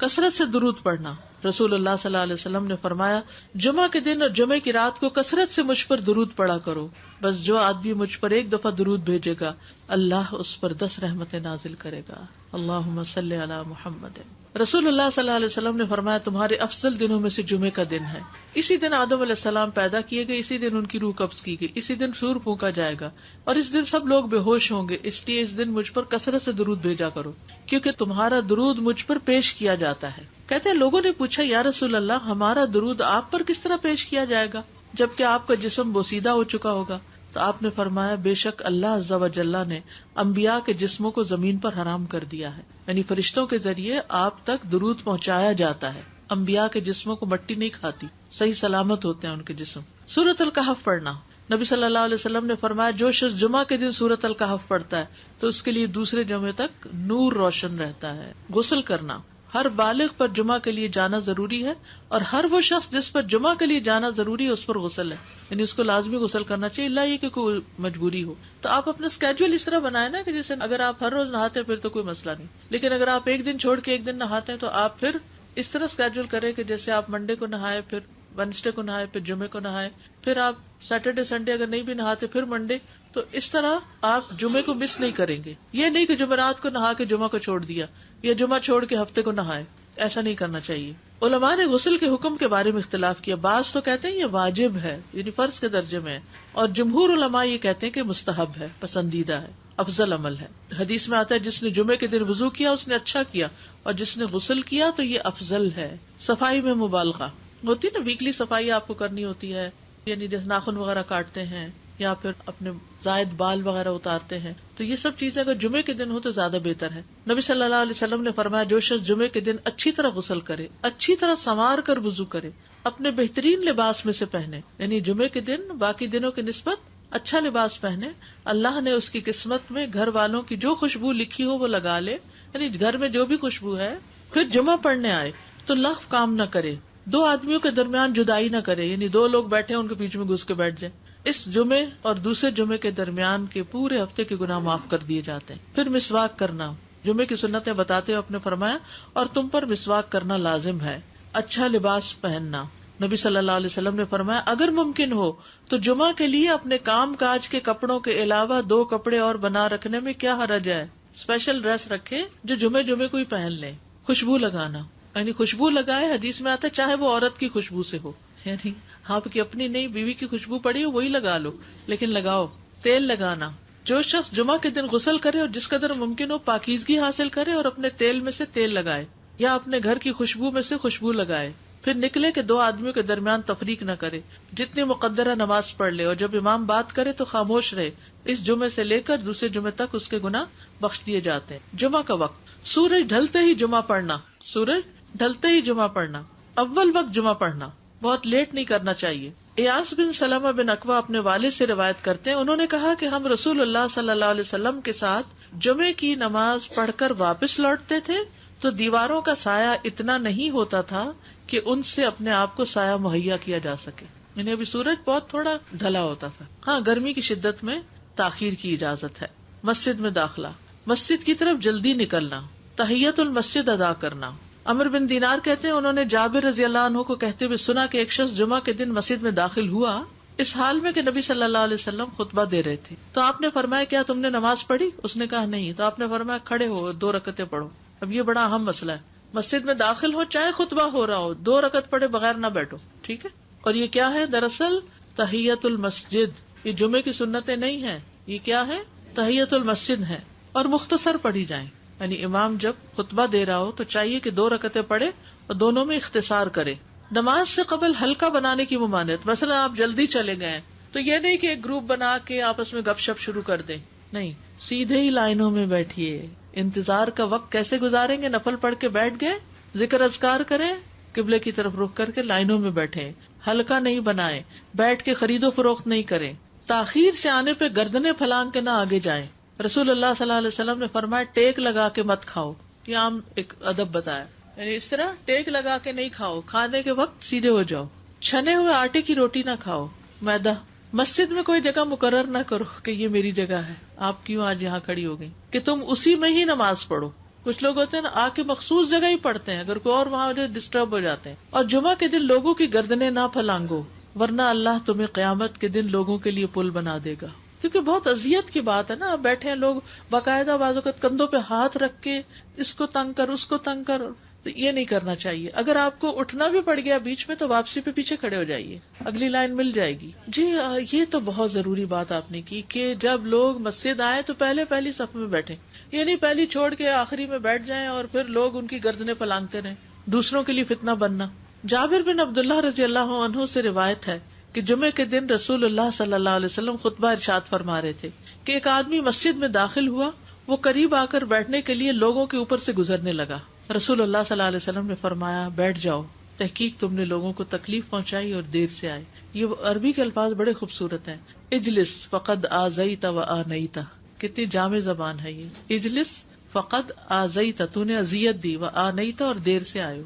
کثرت سے درود پڑھنا. رسول اللہ صلی اللہ علیہ وسلم نے فرمایا جمعہ کے دن اور جمعے کی رات کو کثرت سے مجھ پر درود پڑھا کرو. بس جو آدمی مجھ پر ایک دفعہ درود بھیجے گا اللہ اس پر 10 رحمتیں نازل کرے گا. اللہم صلی علی محمد. رسول اللہ صلی اللہ علیہ وسلم نے فرمایا تمہارے افضل دنوں میں سے جمعے کا دن ہے. اسی دن آدم علیہ السلام پیدا کیے گئے, اسی دن ان کی روح قبض کی گئی, اسی دن سور پھونکا جائے گا اور اس دن سب لوگ بے ہوش ہوں گے. اس لیے اس دن مجھ پر کثرت سے درود بھیجا کرو کیونکہ تمہارا درود مجھ پر پیش کیا جاتا ہے. کہتے ہیں لوگوں نے پوچھا یا رسول اللہ ہمارا درود آپ پر کس طرح پیش کیا جائے گا جبکہ آپ کا جسم بوسیدہ ہو چکا ہوگا؟ تو آپ نے فرمایا بے شک اللہ عز و جل نے انبیاء کے جسموں کو زمین پر حرام کر دیا ہے, یعنی فرشتوں کے ذریعے آپ تک درود پہنچایا جاتا ہے. انبیاء کے جسموں کو مٹی نہیں کھاتی, صحیح سلامت ہوتے ہیں ان کے جسم. سورۃ الکہف پڑھنا. نبی صلی اللہ علیہ وسلم نے فرمایا جو شخص جمعہ کے دن سورۃ الکہف پڑھتا ہے تو اس کے لیے دوسرے جمعے تک نور روشن رہتا ہے. غسل کرنا. ہر بالغ پر جمعہ کے لیے جانا ضروری ہے اور ہر وہ شخص جس پر جمعہ کے لیے جانا ضروری ہے اس پر غسل ہے, یعنی اس کو لازمی غسل کرنا چاہیے الا یہ کہ کوئی مجبوری ہو. تو آپ اپنا اسکیجول اس طرح بنائیں نا کہ جیسے اگر آپ ہر روز نہاتے ہیں پھر تو کوئی مسئلہ نہیں, لیکن اگر آپ ایک دن چھوڑ کے ایک دن نہاتے ہیں تو آپ پھر اس طرح اسکیجول کریں کہ جیسے آپ منڈے کو نہائے, پھر وینسڈے کو نہائے, پھر جمعے کو نہائے, پھر آپ سیٹرڈے سنڈے اگر نہیں بھی نہاتے پھر منڈے. تو اس طرح آپ جمعے کو مس نہیں کریں گے. یہ نہیں کہ جمعرات کو نہا کے جمعہ کو چھوڑ دیا یا جمعہ چھوڑ کے ہفتے کو نہائے, ایسا نہیں کرنا چاہیے. علماء نے غسل کے حکم کے بارے میں اختلاف کیا. بعض تو کہتے ہیں یہ واجب ہے, یعنی فرض کے درجے میں ہے, اور جمہور علماء یہ کہتے ہیں کہ مستحب ہے, پسندیدہ ہے, افضل عمل ہے. حدیث میں آتا ہے جس نے جمعے کے دن وضو کیا اس نے اچھا کیا, اور جس نے غسل کیا تو یہ افضل ہے. صفائی میں مبالغہ ہوتی ہے نا, ویکلی صفائی آپ کو کرنی ہوتی ہے, یعنی جیسے ناخن وغیرہ کاٹتے ہیں یا پھر اپنے زائد بال وغیرہ اتارتے ہیں, تو یہ سب چیزیں اگر جمعے کے دن ہو تو زیادہ بہتر ہے. نبی صلی اللہ علیہ وسلم نے فرمایا جو شخص جمعے کے دن اچھی طرح غسل کرے, اچھی طرح سنوار کر وضو کرے, اپنے بہترین لباس میں سے پہنے, یعنی جمعے کے دن باقی دنوں کی نسبت اچھا لباس پہنے, اللہ نے اس کی قسمت میں گھر والوں کی جو خوشبو لکھی ہو وہ لگا لے, یعنی گھر میں جو بھی خوشبو ہے, پھر جمعہ پڑھنے آئے تو لغو کام نہ کرے, 2 آدمیوں کے درمیان جدائی نہ کرے, یعنی 2 لوگ بیٹھے ان کے بیچ میں گھس کے بیٹھ جائے. اس جمعے اور دوسرے جمعے کے درمیان کے پورے ہفتے کے گناہ معاف کر دیے جاتے ہیں. پھر مسواک کرنا. جمعے کی سنتیں بتاتے ہوئے آپ نے فرمایا اور تم پر مسواک کرنا لازم ہے. اچھا لباس پہننا. نبی صلی اللہ علیہ وسلم نے فرمایا اگر ممکن ہو تو جمعہ کے لیے اپنے کام کاج کے کپڑوں کے علاوہ 2 کپڑے اور بنا رکھنے میں کیا حرج ہے. اسپیشل ڈریس رکھے جو جمعے کو ہی پہن لیں. خوشبو لگانا, یعنی خوشبو لگائے, حدیث میں آتا ہے چاہے وہ عورت کی خوشبو سے ہو, یعنی آپ کی اپنی نہیں, بیوی کی خوشبو پڑی ہو وہی لگا لو, لیکن لگاؤ. تیل لگانا. جو شخص جمعہ کے دن غسل کرے اور جس قدر ممکن ہو پاکیزگی حاصل کرے اور اپنے تیل میں سے تیل لگائے یا اپنے گھر کی خوشبو میں سے خوشبو لگائے. پھر نکلے کہ 2 آدمیوں کے درمیان تفریق نہ کرے, جتنی مقدرہ نماز پڑھ لے, اور جب امام بات کرے تو خاموش رہے. اس جمعے سے لے کر دوسرے جمعے تک اس کے گناہ بخش دیے جاتے ہیں. جمعہ کا وقت. سورج ڈھلتے ہی جمعہ پڑھنا. سورج ڈھلتے ہی جمعہ پڑھنا. اول وقت جمعہ پڑھنا, بہت لیٹ نہیں کرنا چاہیے. ایاس بن سلمہ بن اکوع اپنے والد سے روایت کرتے ہیں, انہوں نے کہا کہ ہم رسول اللہ صلی اللہ علیہ وسلم کے ساتھ جمعے کی نماز پڑھ کر واپس لوٹتے تھے تو دیواروں کا سایہ اتنا نہیں ہوتا تھا کہ ان سے اپنے آپ کو سایہ مہیا کیا جا سکے, یعنی ابھی سورج بہت تھوڑا ڈھلا ہوتا تھا. ہاں, گرمی کی شدت میں تاخیر کی اجازت ہے. مسجد میں داخلہ. مسجد کی طرف جلدی نکلنا. تحیت المسجد ادا کرنا. عمر بن دینار کہتے ہیں انہوں نے جابر رضی اللہ عنہ کو کہتے ہوئے سنا کہ ایک شخص جمعہ کے دن مسجد میں داخل ہوا اس حال میں کہ نبی صلی اللہ علیہ وسلم خطبہ دے رہے تھے. تو آپ نے فرمایا کیا تم نے نماز پڑھی؟ اس نے کہا نہیں. تو آپ نے فرمایا کھڑے ہو 2 رکعتیں پڑھو. اب یہ بڑا اہم مسئلہ ہے, مسجد میں داخل ہو چاہے خطبہ ہو رہا ہو 2 رکعت پڑھے بغیر نہ بیٹھو, ٹھیک ہے. اور یہ کیا ہے؟ دراصل تحیت المسجد. یہ جمعے کی سنتیں نہیں ہیں, یہ کیا ہے؟ تحیت المسجد ہے, اور مختصر پڑھی جائیں. یعنی امام جب خطبہ دے رہا ہو تو چاہیے کہ 2 رکعتیں پڑھے اور دونوں میں اختصار کرے. نماز سے قبل ہلکا بنانے کی ممانعت. مثلا آپ جلدی چلے گئے تو یہ نہیں کہ ایک گروپ بنا کے آپس میں گپ شپ شروع کر دیں, نہیں, سیدھے ہی لائنوں میں بیٹھیے. انتظار کا وقت کیسے گزاریں گے؟ نفل پڑھ کے بیٹھ گئے, ذکر اذکار کریں, قبلے کی طرف رخ کر کے لائنوں میں بیٹھے. ہلکا نہیں بنائے, بیٹھ کے خرید و فروخت نہیں کریں. تاخیر سے آنے پہ گردنیں پھلانگ کے نہ آگے جائیں. رسول اللہ صلی اللہ علیہ وسلم نے فرمایا ٹیک لگا کے مت کھاؤ. یہ عام ایک ادب بتایا, یعنی اس طرح ٹیک لگا کے نہیں کھاؤ, کھانے کے وقت سیدھے ہو جاؤ. چھنے ہوئے آٹے کی روٹی نہ کھاؤ, میدا. مسجد میں کوئی جگہ مقرر نہ کرو کہ یہ میری جگہ ہے, آپ کیوں آج یہاں کھڑی ہو گئی, کہ تم اسی میں ہی نماز پڑھو. کچھ لوگ ہوتے ہیں نا آ کے مخصوص جگہ ہی پڑھتے ہیں، اگر کوئی اور وہاں ڈسٹرب ہو جاتے ہیں. اور جمعہ کے دن لوگوں کی گردنیں نہ پھلانگو، ورنہ اللہ تمہیں قیامت کے دن لوگوں کے لیے پل بنا دے گا. کیونکہ بہت اذیت کی بات ہے نا، بیٹھے ہیں لوگ باقاعدہ بعض اوقات کندھوں پہ ہاتھ رکھ کے اس کو تنگ کر اس کو تنگ کر، تو یہ نہیں کرنا چاہیے. اگر آپ کو اٹھنا بھی پڑ گیا بیچ میں تو واپسی پہ پیچھے کھڑے ہو جائیے، اگلی لائن مل جائے گی. جی یہ تو بہت ضروری بات آپ نے کی کہ جب لوگ مسجد آئے تو پہلی صف میں بیٹھے، یعنی پہلی چھوڑ کے آخری میں بیٹھ جائیں اور پھر لوگ ان کی گردنیں پلانگتے رہیں، دوسروں کے لیے فتنہ بننا. جابر بن عبداللہ رضی اللہ عنہ سے روایت ہے کہ جمعے کے دن رسول اللہ صلی اللہ علیہ وسلم خطبہ ارشاد فرما رہے تھے کہ ایک آدمی مسجد میں داخل ہوا، وہ قریب آ کر بیٹھنے کے لیے لوگوں کے اوپر سے گزرنے لگا. رسول اللہ صلی اللہ علیہ وسلم نے فرمایا بیٹھ جاؤ، تحقیق تم نے لوگوں کو تکلیف پہنچائی اور دیر سے آئے. یہ عربی کے الفاظ بڑے خوبصورت ہیں. اجلس فقد آذیت و آنیت، کتنی جامع زبان ہے یہ. اجلس فقد آذیت، تو نے اذیت دی، و آنیت، اور دیر سے آئے.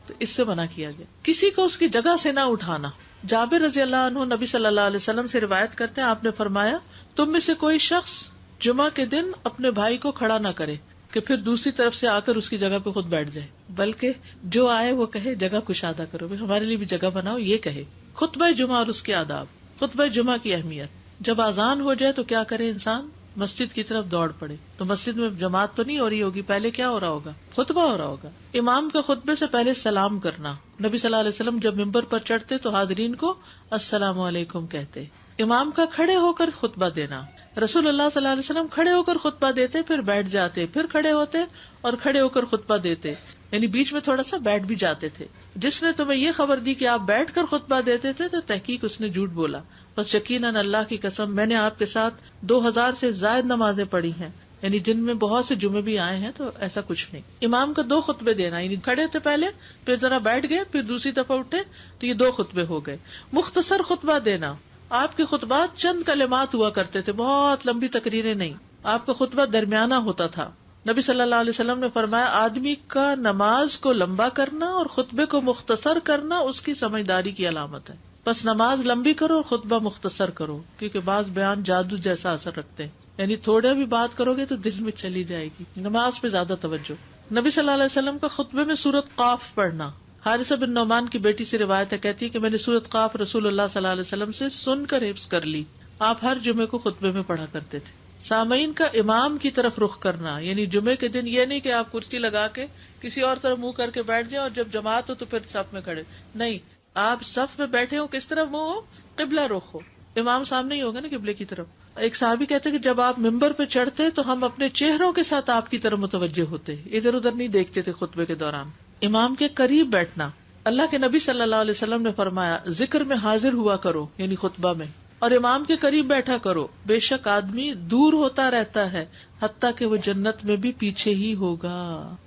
تو اس سے منع کیا گیا. کسی کو اس کی جگہ سے نہ اٹھانا. جابر رضی اللہ عنہ نبی صلی اللہ علیہ وسلم سے روایت کرتے ہیں، آپ نے فرمایا تم میں سے کوئی شخص جمعہ کے دن اپنے بھائی کو کھڑا نہ کرے کہ پھر دوسری طرف سے آ کر اس کی جگہ پہ خود بیٹھ جائے، بلکہ جو آئے وہ کہے جگہ کشادہ کرو، ہمارے لیے بھی جگہ بناؤ، یہ کہے. خطبہ جمعہ اور اس کے آداب. خطبہ جمعہ کی اہمیت. جب اذان ہو جائے تو کیا کرے انسان؟ مسجد کی طرف دوڑ پڑے. تو مسجد میں جماعت تو نہیں ہو رہی ہوگی، پہلے کیا ہو رہا ہوگا؟ خطبہ ہو رہا ہوگا. امام کے خطبے سے پہلے سلام کرنا. نبی صلی اللہ علیہ وسلم جب ممبر پر چڑھتے تو حاضرین کو السلام علیکم کہتے. امام کا کھڑے ہو کر خطبہ دینا. رسول اللہ صلی اللہ علیہ وسلم کھڑے ہو کر خطبہ دیتے، پھر بیٹھ جاتے، پھر کھڑے ہوتے اور کھڑے ہو کر خطبہ دیتے، یعنی بیچ میں تھوڑا سا بیٹھ بھی جاتے تھے. جس نے تمہیں یہ خبر دی کہ آپ بیٹھ کر خطبہ دیتے تھے تو تحقیق اس نے جھوٹ بولا. بس یقیناً اللہ کی قسم میں نے آپ کے ساتھ 2000 سے زائد نمازیں پڑھی ہیں، یعنی جن میں بہت سے جمعے بھی آئے ہیں، تو ایسا کچھ نہیں. امام کا 2 خطبے دینا، یعنی کھڑے تھے پہلے، پھر ذرا بیٹھ گئے، پھر دوسری دفعہ اٹھے، تو یہ 2 خطبے ہو گئے. مختصر خطبہ دینا. آپ کے خطبات چند کلمات ہوا کرتے تھے، بہت لمبی تقریریں نہیں. آپ کا خطبہ درمیانہ ہوتا تھا. نبی صلی اللہ علیہ وسلم نے فرمایا آدمی کا نماز کو لمبا کرنا اور خطبے کو مختصر کرنا اس کی سمجھداری کی علامت ہے. بس نماز لمبی کرو اور خطبہ مختصر کرو، کیونکہ بعض بیان جادو جیسا اثر رکھتے ہیں، یعنی تھوڑا بھی بات کرو گے تو دل میں چلی جائے گی. نماز پہ زیادہ توجہ. نبی صلی اللہ علیہ وسلم کا خطبے میں سورۃ قاف پڑھنا. حارثہ بن نعمان کی بیٹی سے روایت ہے، کہتی ہے کہ میں نے سورۃ قاف رسول اللہ صلی اللہ علیہ وسلم سے سن کر حفظ کر لی. آپ ہر جمعے کو خطبے میں پڑھا کرتے تھے. سامعین کا امام کی طرف رخ کرنا، یعنی جمعے کے دن یہ نہیں کہ آپ کرسی لگا کے کسی اور طرف منہ کر کے بیٹھ جائیں اور جب جماعت ہو تو پھر صف میں کھڑے. نہیں، آپ صف میں بیٹھے ہو، کس طرف منہ ہو؟ قبلہ رخ ہو. امام سامنے ہی ہوگا نا قبلے کی طرف. ایک صحابی کہتے کہ جب آپ ممبر پہ چڑھتے تو ہم اپنے چہروں کے ساتھ آپ کی طرف متوجہ ہوتے، ادھر ادھر نہیں دیکھتے تھے خطبے کے دوران. امام کے قریب بیٹھنا. اللہ کے نبی صلی اللہ علیہ وسلم نے فرمایا ذکر میں حاضر ہوا کرو، یعنی خطبہ میں، اور امام کے قریب بیٹھا کرو. بے شک آدمی دور ہوتا رہتا ہے حتیٰ کہ وہ جنت میں بھی پیچھے ہی ہوگا،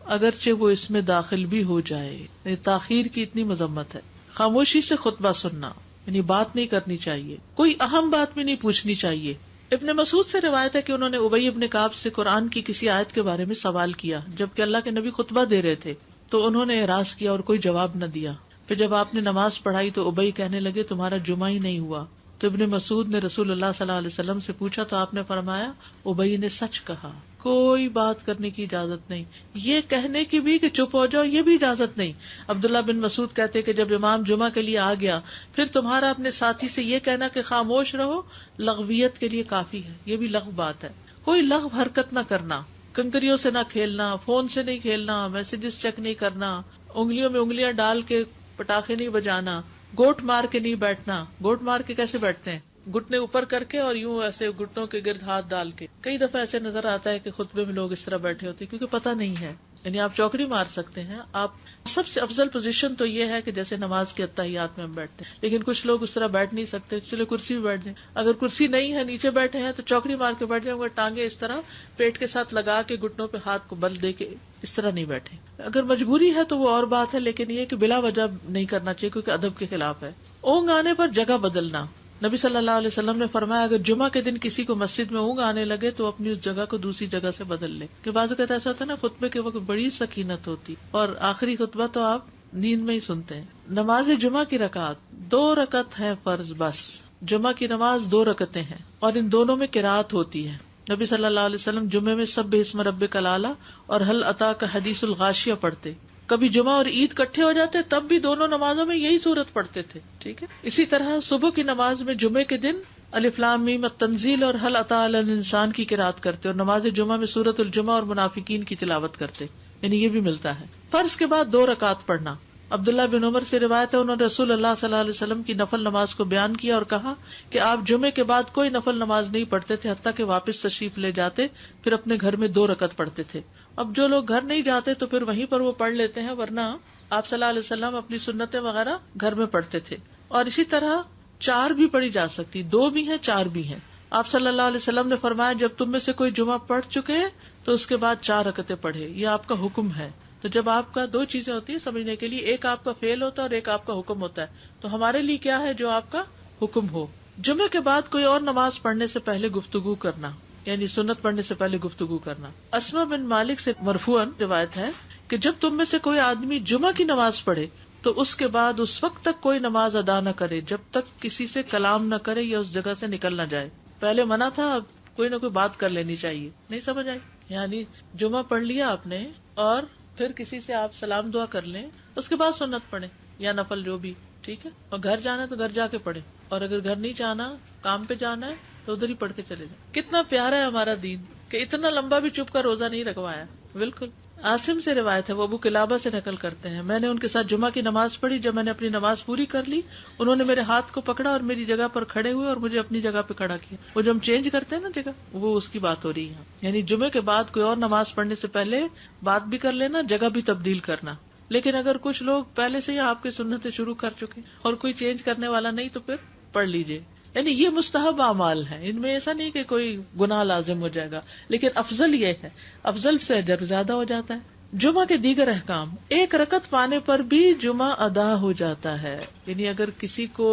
اگرچہ وہ اس میں داخل بھی ہو جائے. تاخیر کی اتنی مذمت ہے. خاموشی سے خطبہ سننا، یعنی بات نہیں کرنی چاہیے، کوئی اہم بات بھی نہیں پوچھنی چاہیے. ابن مسعود سے روایت ہے کہ انہوں نے ابی ابن کعب سے قرآن کی کسی آیت کے بارے میں سوال کیا جبکہ اللہ کے نبی خطبہ دے رہے تھے، تو انہوں نے اعراض کیا اور کوئی جواب نہ دیا. پھر جب آپ نے نماز پڑھائی تو ابی کہنے لگے تمہارا جمعہ ہی نہیں ہوا. تو ابن مسعود نے رسول اللہ صلی اللہ علیہ وسلم سے پوچھا تو آپ نے فرمایا ابی نے سچ کہا، کوئی بات کرنے کی اجازت نہیں، یہ کہنے کی بھی کہ چپ ہو جاؤ یہ بھی اجازت نہیں. عبداللہ بن مسعود کہتے کہ جب امام جمعہ کے لیے آ گیا پھر تمہارا اپنے ساتھی سے یہ کہنا کہ خاموش رہو لغویت کے لیے کافی ہے. یہ بھی لغو بات ہے. کوئی لغو حرکت نہ کرنا، کنکریوں سے نہ کھیلنا، فون سے نہیں کھیلنا، میسجز چیک نہیں کرنا، انگلیوں میں انگلیاں ڈال کے پٹاخے نہیں بجانا، گوٹ مار کے نہیں بیٹھنا. گوٹ مار کے کیسے بیٹھتے ہیں؟ گھٹنے اوپر کر کے اور یوں ایسے گھٹنوں کے گرد ہاتھ ڈال کے. کئی دفعہ ایسے نظر آتا ہے کہ خطبے میں لوگ اس طرح بیٹھے ہوتے ہیں کیونکہ پتہ نہیں ہے. یعنی آپ چوکڑی مار سکتے ہیں. آپ سب سے افضل پوزیشن تو یہ ہے کہ جیسے نماز کے اتحیات میں ہم بیٹھتے ہیں، لیکن کچھ لوگ اس طرح بیٹھ نہیں سکتے، چلے کرسی بھی بیٹھ جائیں. اگر کرسی نہیں ہے نیچے بیٹھے ہیں تو چوکڑی مار کے بیٹھ جائیں، ٹانگیں اس طرح پیٹ کے ساتھ لگا کے گھٹنوں پہ ہاتھ کو بل دے کے اس طرح نہیں بیٹھے. اگر مجبوری ہے تو وہ اور بات ہے، لیکن یہ کہ بلا وجہ نہیں کرنا چاہیے کیونکہ ادب کے خلاف ہے. اونگ آنے پر جگہ بدلنا. نبی صلی اللہ علیہ وسلم نے فرمایا اگر جمعہ کے دن کسی کو مسجد میں اونگ آنے لگے تو اپنی اس جگہ کو دوسری جگہ سے بدل لے. کہ بعض اوقات ایسا ہوتا ہے نا خطبے کے وقت بڑی سکینت ہوتی اور آخری خطبہ تو آپ نیند میں ہی سنتے ہیں. نماز جمعہ کی رکعت 2 رکعت ہے فرض بس. جمعہ کی نماز 2 رکعتیں ہیں اور ان دونوں میں قرات ہوتی ہے. نبی صلی اللہ علیہ وسلم جمعے میں سبح اسم ربک الاعلی اور هل اتاک حدیث الغاشیہ پڑھتے. کبھی جمعہ اور عید کٹھے ہو جاتے تب بھی دونوں نمازوں میں یہی سورت پڑھتے تھے. ٹھیک ہے. اسی طرح صبح کی نماز میں جمعے کے دن الف لام میم التنزیل اور هل اتی علی الانسان کی قرات کرتے اور نماز جمعہ میں سورۃ الجمعہ اور منافقین کی تلاوت کرتے. یعنی یہ بھی ملتا ہے. فرض کے بعد 2 رکعت پڑھنا. عبداللہ بن عمر سے روایت ہے، انہوں نے رسول اللہ صلی اللہ علیہ وسلم کی نفل نماز کو بیان کیا اور کہا کہ آپ جمعے کے بعد کوئی نفل نماز نہیں پڑھتے تھے حتیٰ کہ واپس تشریف لے جاتے، پھر اپنے گھر میں 2 رکعت پڑھتے تھے. اب جو لوگ گھر نہیں جاتے تو پھر وہیں پر وہ پڑھ لیتے ہیں، ورنہ آپ صلی اللہ علیہ وسلم اپنی سنتیں وغیرہ گھر میں پڑھتے تھے. اور اسی طرح 4 بھی پڑھی جا سکتی، 2 بھی ہیں 4 بھی ہیں. آپ صلی اللہ علیہ وسلم نے فرمایا جب تم میں سے کوئی جمعہ پڑھ چکے تو اس کے بعد 4 رکعتیں پڑھے. یہ آپ کا حکم ہے. تو جب آپ کا 2 چیزیں ہوتی ہیں سمجھنے کے لیے، ایک آپ کا فعل ہوتا ہے اور ایک آپ کا حکم ہوتا ہے. تو ہمارے لیے کیا ہے جو آپ کا حکم ہو. جمعے کے بعد کوئی اور نماز پڑھنے سے پہلے گفتگو کرنا، یعنی سنت پڑھنے سے پہلے گفتگو کرنا. اسما بن مالک سے مرفوعاً روایت ہے کہ جب تم میں سے کوئی آدمی جمعہ کی نماز پڑھے تو اس کے بعد اس وقت تک کوئی نماز ادا نہ کرے جب تک کسی سے کلام نہ کرے یا اس جگہ سے نکل نہ جائے. پہلے منع تھا، اب کوئی نہ کوئی بات کر لینی چاہیے. نہیں سمجھ آئی؟ یعنی جمعہ پڑھ لیا آپ نے اور پھر کسی سے آپ سلام دعا کر لیں، اس کے بعد سنت پڑھیں یا نفل جو بھی. ٹھیک ہے. اور گھر جانا ہے تو گھر جا کے پڑھیں، اور اگر گھر نہیں جانا، کام پہ جانا ہے تو ادھر ہی پڑھ کے چلے جائیں. کتنا پیارا ہے ہمارا دین کہ اتنا لمبا بھی چپ کر روزہ نہیں رکھوایا. بالکل. عاصم سے روایت ہے، وہ ابو قلابہ سے نقل کرتے ہیں، میں نے ان کے ساتھ جمعہ کی نماز پڑھی. جب میں نے اپنی نماز پوری کر لی، انہوں نے میرے ہاتھ کو پکڑا اور میری جگہ پر کھڑے ہوئے اور مجھے اپنی جگہ پہ کھڑا کیا. وہ جو ہم چینج کرتے ہیں نا جگہ، وہ اس کی بات ہو رہی ہے. یعنی جمعے کے بعد کوئی اور نماز پڑھنے سے پہلے بات بھی کر لینا، جگہ بھی تبدیل کرنا. لیکن اگر کچھ لوگ پہلے سے ہی آپ کی سنتیں شروع کر چکے اور کوئی چینج کرنے والا نہیں تو پھر پڑھ لیجئے. یعنی یہ مستحب اعمال ہیں، ان میں ایسا نہیں کہ کوئی گناہ لازم ہو جائے گا، لیکن افضل یہ ہے، افضل سے اجر زیادہ ہو جاتا ہے. جمعہ کے دیگر احکام. 1 رکعت پانے پر بھی جمعہ ادا ہو جاتا ہے. یعنی اگر کسی کو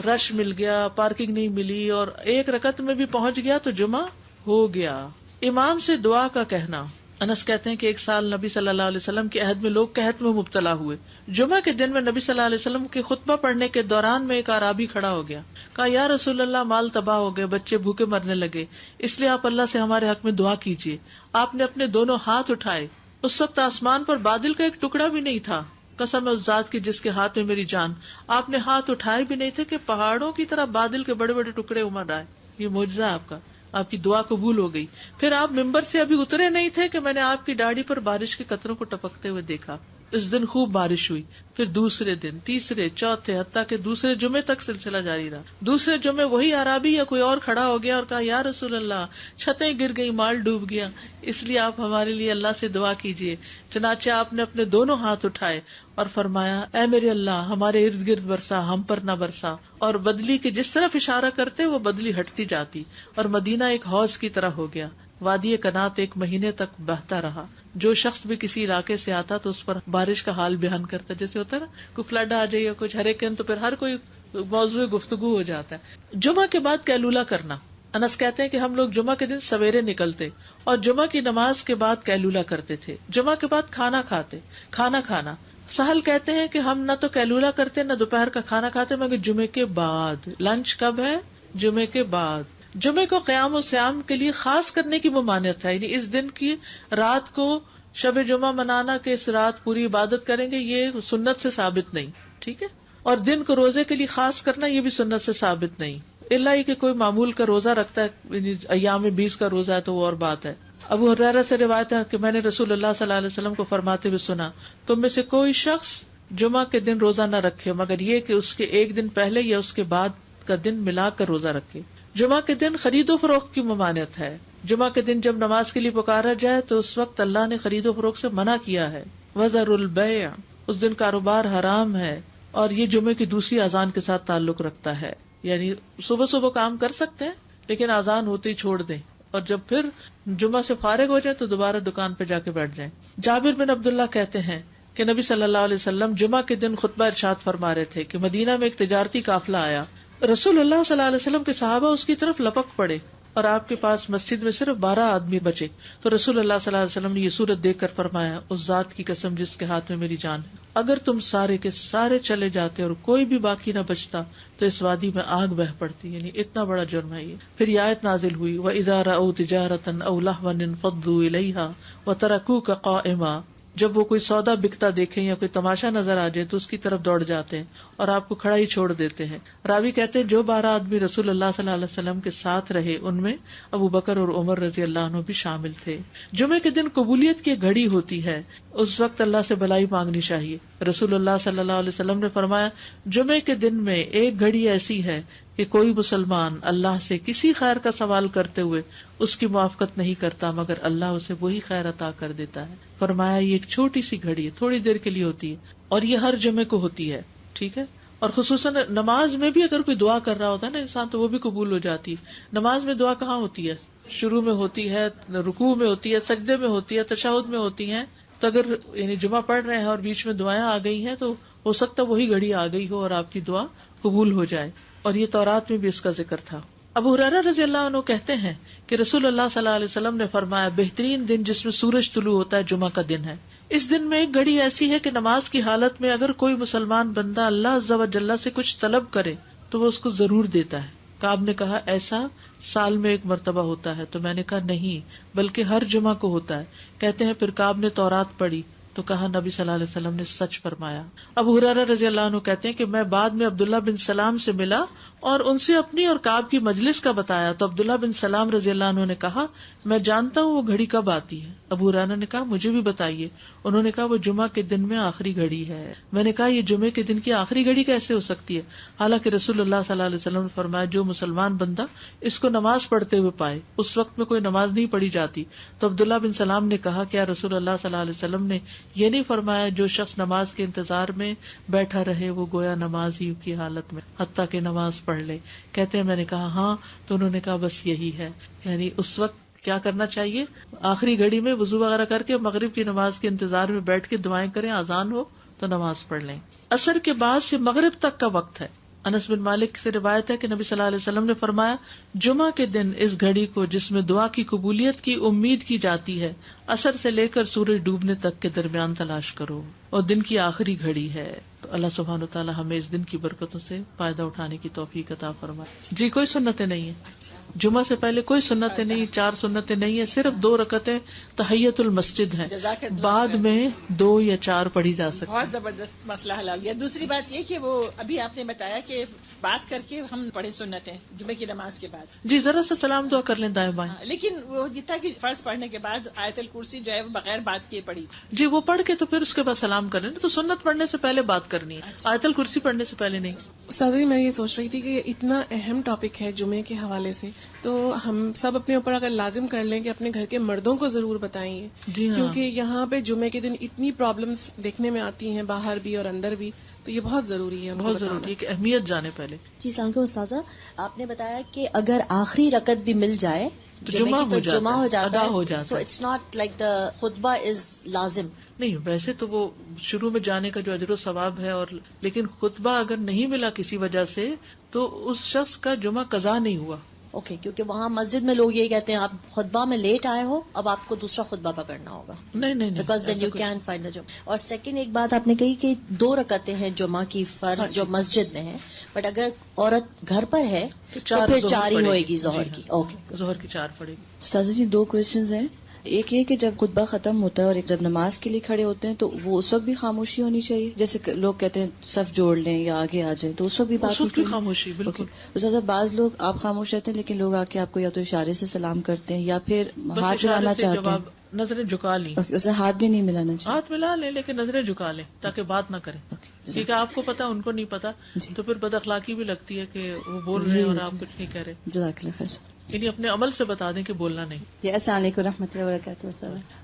رش مل گیا، پارکنگ نہیں ملی اور 1 رکعت میں بھی پہنچ گیا تو جمعہ ہو گیا. امام سے دعا کا کہنا. انس کہتے ہیں کہ ایک سال نبی صلی اللہ علیہ وسلم کے عہد میں لوگ قحط میں مبتلا ہوئے. جمعہ کے دن میں نبی صلی اللہ علیہ وسلم کے خطبہ پڑھنے کے دوران میں ایک اعرابی کھڑا ہو گیا. کہا یا رسول اللہ، مال تباہ ہو گئے، بچے بھوکے مرنے لگے، اس لیے آپ اللہ سے ہمارے حق میں دعا کیجیے. آپ نے اپنے دونوں ہاتھ اٹھائے. اس وقت آسمان پر بادل کا ایک ٹکڑا بھی نہیں تھا. قسم ہے اس ذات کی جس کے ہاتھ میں میری جان. آپ نے ہاتھ اٹھائے بھی نہیں تھے کہ پہاڑوں کی طرح بادل کے بڑے بڑے ٹکڑے امڑ آئے. یہ معجزہ ہے آپ کا. آپ کی دعا قبول ہو گئی. پھر آپ ممبر سے ابھی اترے نہیں تھے کہ میں نے آپ کی داڑھی پر بارش کے قطروں کو ٹپکتے ہوئے دیکھا. اس دن خوب بارش ہوئی. پھر دوسرے دن، تیسرے، چوتھے، حتیٰ کہ دوسرے جمعے تک سلسلہ جاری رہا. دوسرے جمعے وہی اعرابی یا کوئی اور کھڑا ہو گیا اور کہا یا رسول اللہ، چھتیں گر گئی، مال ڈوب گیا، اس لیے آپ ہمارے لیے اللہ سے دعا کیجیے. چنانچہ آپ نے اپنے دونوں ہاتھ اٹھائے اور فرمایا اے میرے اللہ، ہمارے ارد گرد برسا، ہم پر نہ برسا. اور بدلی کے جس طرف اشارہ کرتے وہ بدلی ہٹتی جاتی اور مدینہ ایک حوض کی طرح ہو گیا. وادی کنات 1 مہینے تک بہتا رہا. جو شخص بھی کسی علاقے سے آتا تو اس پر بارش کا حال بیان کرتا. جیسے ہوتا ہے نا کوئی فلڈ آ جائے یا کچھ ہریکین تو پھر ہر کوئی موضوع گفتگو ہو جاتا ہے. جمعہ کے بعد قیلولہ کرنا. انس کہتے ہیں کہ ہم لوگ جمعہ کے دن سویرے نکلتے اور جمعہ کی نماز کے بعد قیلولہ کرتے تھے. جمعہ کے بعد کھانا کھانا. سہل کہتے ہیں کہ ہم نہ تو قیلولہ کرتے نہ دوپہر کا کھانا کھاتے مگر جمعے کے بعد. لنچ کب ہے؟ جمعے کے بعد. جمعے کو قیام و سیام کے لیے خاص کرنے کی ممانعت ہے. یعنی اس دن کی رات کو شب جمعہ منانا کہ اس رات پوری عبادت کریں گے، یہ سنت سے ثابت نہیں. ٹھیک ہے. اور دن کو روزے کے لیے خاص کرنا یہ بھی سنت سے ثابت نہیں. اللہ ہی کہ کوئی معمول کا روزہ رکھتا ہے، یعنی ایام 20 کا روزہ ہے تو وہ اور بات ہے. ابو ہریرہ سے روایت ہے کہ میں نے رسول اللہ صلی اللہ علیہ وسلم کو فرماتے ہوئے سنا، تم میں سے کوئی شخص جمعہ کے دن روزہ نہ رکھے مگر یہ کہ اس کے 1 دن پہلے یا اس کے بعد کا دن ملا کر روزہ رکھے. جمعہ کے دن خرید و فروخت کی ممانعت ہے. جمعہ کے دن جب نماز کے لیے پکارا جائے تو اس وقت اللہ نے خرید و فروخت سے منع کیا ہے. وَذَرُوا الْبَيْعَ، اس دن کاروبار حرام ہے. اور یہ جمعے کی دوسری اذان کے ساتھ تعلق رکھتا ہے. یعنی صبح صبح کام کر سکتے ہیں لیکن اذان ہوتے ہی چھوڑ دیں اور جب پھر جمعہ سے فارغ ہو جائیں تو دوبارہ دکان پہ جا کے بیٹھ جائیں. جابر بن عبداللہ کہتے ہیں کہ نبی صلی اللہ علیہ وسلم جمعہ کے دن خطبہ ارشاد فرما رہے تھے کہ مدینہ میں ایک تجارتی قافلہ آیا. رسول اللہ صلی اللہ علیہ وسلم کے صحابہ اس کی طرف لپک پڑے اور آپ کے پاس مسجد میں صرف 12 آدمی بچے. تو رسول اللہ صلی اللہ علیہ وسلم نے یہ سورت دیکھ کر فرمایا اس ذات کی قسم جس کے ہاتھ میں میری جان ہے. اگر تم سارے کے سارے چلے جاتے اور کوئی بھی باقی نہ بچتا تو اس وادی میں آگ بہہ پڑتی. یعنی اتنا بڑا جرم ہے یہ. پھر یہ آیت نازل ہوئی وَإِذَا رَأَوْا تِجَارَةً أَوْ لَهْوًا انفضوا إِلَيْهَا وَتَرَكُوكَ قَائِمًا. جب وہ کوئی سودا بکتا دیکھیں یا کوئی تماشا نظر آ جائے تو اس کی طرف دوڑ جاتے ہیں اور آپ کو کھڑا ہی چھوڑ دیتے ہیں. راوی کہتے ہیں جو 12 آدمی رسول اللہ صلی اللہ علیہ وسلم کے ساتھ رہے ان میں ابو بکر اور عمر رضی اللہ عنہ بھی شامل تھے. جمعے کے دن قبولیت کی گھڑی ہوتی ہے, اس وقت اللہ سے بھلائی مانگنی چاہیے. رسول اللہ صلی اللہ علیہ وسلم نے فرمایا جمعے کے دن میں ایک گھڑی ایسی ہے کہ کوئی مسلمان اللہ سے کسی خیر کا سوال کرتے ہوئے اس کی موافقت نہیں کرتا مگر اللہ اسے وہی خیر عطا کر دیتا ہے. فرمایا یہ ایک چھوٹی سی گھڑی ہے, تھوڑی دیر کے لیے ہوتی ہے اور یہ ہر جمعے کو ہوتی ہے. ٹھیک ہے, اور خصوصاً نماز میں بھی اگر کوئی دعا کر رہا ہوتا ہے نا انسان تو وہ بھی قبول ہو جاتی ہے. نماز میں دعا کہاں ہوتی ہے؟ شروع میں ہوتی ہے, رکوع میں ہوتی ہے, سجدے میں ہوتی ہے, تشہد میں ہوتی ہے. تو اگر یعنی جمعہ پڑھ رہے ہیں اور بیچ میں دعائیں آ گئی ہیں تو ہو سکتا وہی گھڑی آ گئی ہو اور آپ کی دعا قبول ہو جائے. اور یہ تورات میں بھی اس کا ذکر تھا. ابو ہریرہ رضی اللہ عنہ کہتے ہیں کہ رسول اللہ صلی اللہ علیہ وسلم نے فرمایا بہترین دن جس میں سورج طلوع ہوتا ہے جمعہ کا دن ہے. اس دن میں ایک گھڑی ایسی ہے کہ نماز کی حالت میں اگر کوئی مسلمان بندہ اللہ عز و جل سے کچھ طلب کرے تو وہ اس کو ضرور دیتا ہے. کعب نے کہا ایسا سال میں ایک مرتبہ ہوتا ہے؟ تو میں نے کہا نہیں بلکہ ہر جمعہ کو ہوتا ہے. کہتے ہیں پھر کعب نے تورات پڑھی تو کہا نبی صلی اللہ علیہ وسلم نے سچ فرمایا. ابو ہریرہ رضی اللہ عنہ کہتے ہیں کہ میں بعد میں عبداللہ بن سلام سے ملا اور ان سے اپنی اور کعب کی مجلس کا بتایا تو عبداللہ بن سلام رضی اللہ عنہ نے کہا میں جانتا ہوں وہ گھڑی کب آتی ہے. ابو ہریرہ نے کہا مجھے بھی بتائیے. انہوں نے کہا وہ جمعہ کے دن میں آخری گھڑی ہے. میں نے کہا یہ جمعے کے دن کی آخری گھڑی کیسے ہو سکتی ہے حالانکہ رسول اللہ صلی اللہ علیہ وسلم نے فرمایا جو مسلمان بندہ اس کو نماز پڑھتے ہوئے پائے. اس وقت میں کوئی نماز نہیں پڑھی جاتی. تو عبداللہ بن سلام نے کہا کیا رسول اللہ صلی اللہ علیہ وسلم نے یہ نہیں فرمایا جو شخص نماز کے انتظار میں بیٹھا رہے وہ گویا نماز ہی کی حالت میں حتیٰ کہ نماز پڑھ لے. کہتے ہیں میں نے کہا ہاں. تو انہوں نے کہا بس یہی ہے. یعنی اس وقت کیا کرنا چاہیے؟ آخری گھڑی میں وضو وغیرہ کر کے مغرب کی نماز کے انتظار میں بیٹھ کے دعائیں کریں, اذان ہو تو نماز پڑھ لیں. عصر کے بعد سے مغرب تک کا وقت ہے. انس بن مالک سے روایت ہے کہ نبی صلی اللہ علیہ وسلم نے فرمایا جمعہ کے دن اس گھڑی کو جس میں دعا کی قبولیت کی امید کی جاتی ہے عصر سے لے کر سورج ڈوبنے تک کے درمیان تلاش کرو اور دن کی آخری گھڑی ہے. تو اللہ سبحانہ وتعالی ہمیں اس دن کی برکتوں سے فائدہ اٹھانے کی توفیق عطا فرمائے. جی کوئی سنتیں نہیں ہیں جمعہ سے پہلے, کوئی سنتیں نہیں, 4 سنتیں نہیں ہیں, صرف 2 رکعتیں تحیت المسجد ہیں, بعد میں 2 یا 4 پڑھی جا سکتی. بہت زبردست مسئلہ حل ہو گیا. دوسری بات یہ کہ وہ ابھی آپ نے بتایا کہ بات کر کے ہم پڑھیں سنتیں جمعے کی نماز کے بعد. جی ذرا سا سلام دعا کر لیں دائیں بائیں. لیکن وہ یہ تھا کہ فرض پڑھنے کے بعد آیت الکرسی جو ہے وہ بغیر بات کیے پڑھی. جی وہ پڑھ کے تو پھر اس کے بعد سلام کریں. تو سنت پڑھنے سے پہلے بات کرنی ہے, آیت الکرسی پڑھنے سے پہلے نہیں. استاذ جی میں یہ سوچ رہی تھی کہ اتنا اہم ٹاپک ہے جمعے کے حوالے سے تو ہم سب اپنے اوپر اگر لازم کر لیں کہ اپنے گھر کے مردوں کو ضرور بتائیں. جی ہاں. کیونکہ یہاں پہ جمعے کے دن اتنی پرابلمز دیکھنے میں آتی ہیں باہر بھی اور اندر بھی, تو یہ بہت ضروری ہے, بہت ضروری ہے کہ اہمیت جانے پہلے. جی السلام علیکم استاذہ, آپ نے بتایا کہ اگر آخری رکعت بھی مل جائے تو جمعہ ہو جاتا ہے. So it's not like the خطبہ از لازم. نہیں ویسے تو وہ شروع میں جانے کا جو اجر و ثواب ہے, اور لیکن خطبہ اگر نہیں ملا کسی وجہ سے تو اس شخص کا جمعہ قضا نہیں ہوا. اوکے, کیونکہ وہاں مسجد میں لوگ یہی کہتے ہیں آپ خطبہ میں لیٹ آئے ہو اب آپ کو دوسرا خطبہ پکڑنا ہوگا. نہیں because then you can find a جمعہ. اور سیکنڈ ایک بات آپ نے کہی کہ 2 رکعتیں ہیں جمعہ کی فرض جو مسجد میں ہے, بٹ اگر عورت گھر پر ہے تو پھر 4 ہی ہوئے گی ظہر کی. اوکے, ظہر کی 4 پڑے گی. استاذہ جی 2 کوشچنز ہیں. ایک یہ کہ جب خطبہ ختم ہوتا ہے اور جب نماز کے لیے کھڑے ہوتے ہیں تو وہ اس وقت بھی خاموشی ہونی چاہیے, جیسے لوگ کہتے ہیں صف جوڑ لیں یا آگے آ جائیں, تو اس وقت بھی بات کی خاموشی. بالکل استاذہ بعض لوگ آپ خاموش رہتے ہیں لیکن لوگ آ کے آپ کو یا تو اشارے سے سلام کرتے ہیں یا پھر ہاتھ ملانا چاہتے ہیں, نظریں جھکا لیں. اسے ہاتھ بھی نہیں ملانا چاہیے. ہاتھ ملا لیں لیکن نظریں جھکا لیں تاکہ بات نہ کریں, کیونکہ آپ کو پتا ان کو نہیں پتا تو پھر بد اخلاقی بھی لگتی ہے کہ وہ بول رہے ہیں اور آپ کچھ نہیں کہہ رہے. جزاک اللہ خیر. یعنی اپنے عمل سے بتا دیں کہ بولنا نہیں. جی السلام علیکم رحمۃ اللہ وبرکاتہ.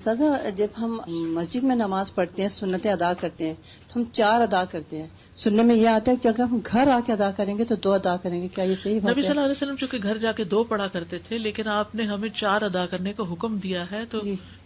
سازا جب ہم مسجد میں نماز پڑھتے ہیں سنتیں ادا کرتے ہیں تو ہم 4 ادا کرتے ہیں. سننے میں یہ آتا ہے کہ اگر ہم گھر آ کے ادا کریں گے تو 2 ادا کریں گے, کیا یہ صحیح بات ہے؟ نبی صلی اللہ علیہ وسلم چونکہ گھر جا کے 2 پڑھا کرتے تھے لیکن آپ نے ہمیں 4 ادا کرنے کا حکم دیا ہے تو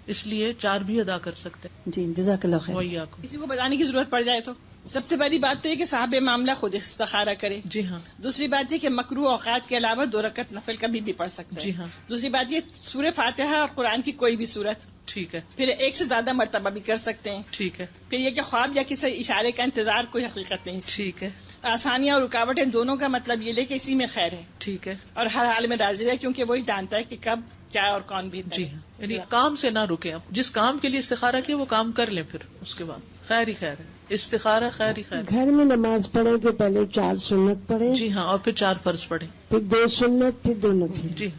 اس لیے 4 بھی ادا کر سکتے ہیں. جی جزاک اللہ خیر. وہی آپ کسی کو بتانے کی ضرورت پڑ جائے تو سب سے پہلی بات تو یہ کہ صاحب معاملہ خود استخارہ کرے. جی ہاں. دوسری بات یہ کہ مکروہ اوقات کے علاوہ 2 رکعت نفل کبھی بھی پڑھ سکتا ہے. جی ہاں. دوسری بات یہ سورہ فاتحہ اور قرآن کی کوئی بھی سورت ٹھیک ہے. پھر ایک سے زیادہ مرتبہ بھی کر سکتے ہیں. ٹھیک ہے. پھر یہ کہ خواب یا کسی اشارے کا انتظار کوئی حقیقت نہیں. ٹھیک ہے. آسانیاں اور رکاوٹیں دونوں کا مطلب یہ لے کہ اسی میں خیر ہے. ٹھیک ہے. اور ہر حال میں راضی ہے کیونکہ وہی جانتا ہے کہ کب کیا اور کون بھی. جی ہاں، یعنی کام سے نہ رکے. آپ جس کام کے لیے استخارہ کیا وہ کام کر لیں، پھر اس کے بعد خیر ہی خیر ہے. استخارہ خیر ہی خیر. گھر میں نماز پڑھے تو پہلے 4 سنت پڑھے. جی ہاں، اور پھر 4 فرض پڑھے، پھر 2 سنت، پھر 2 نفل. جی.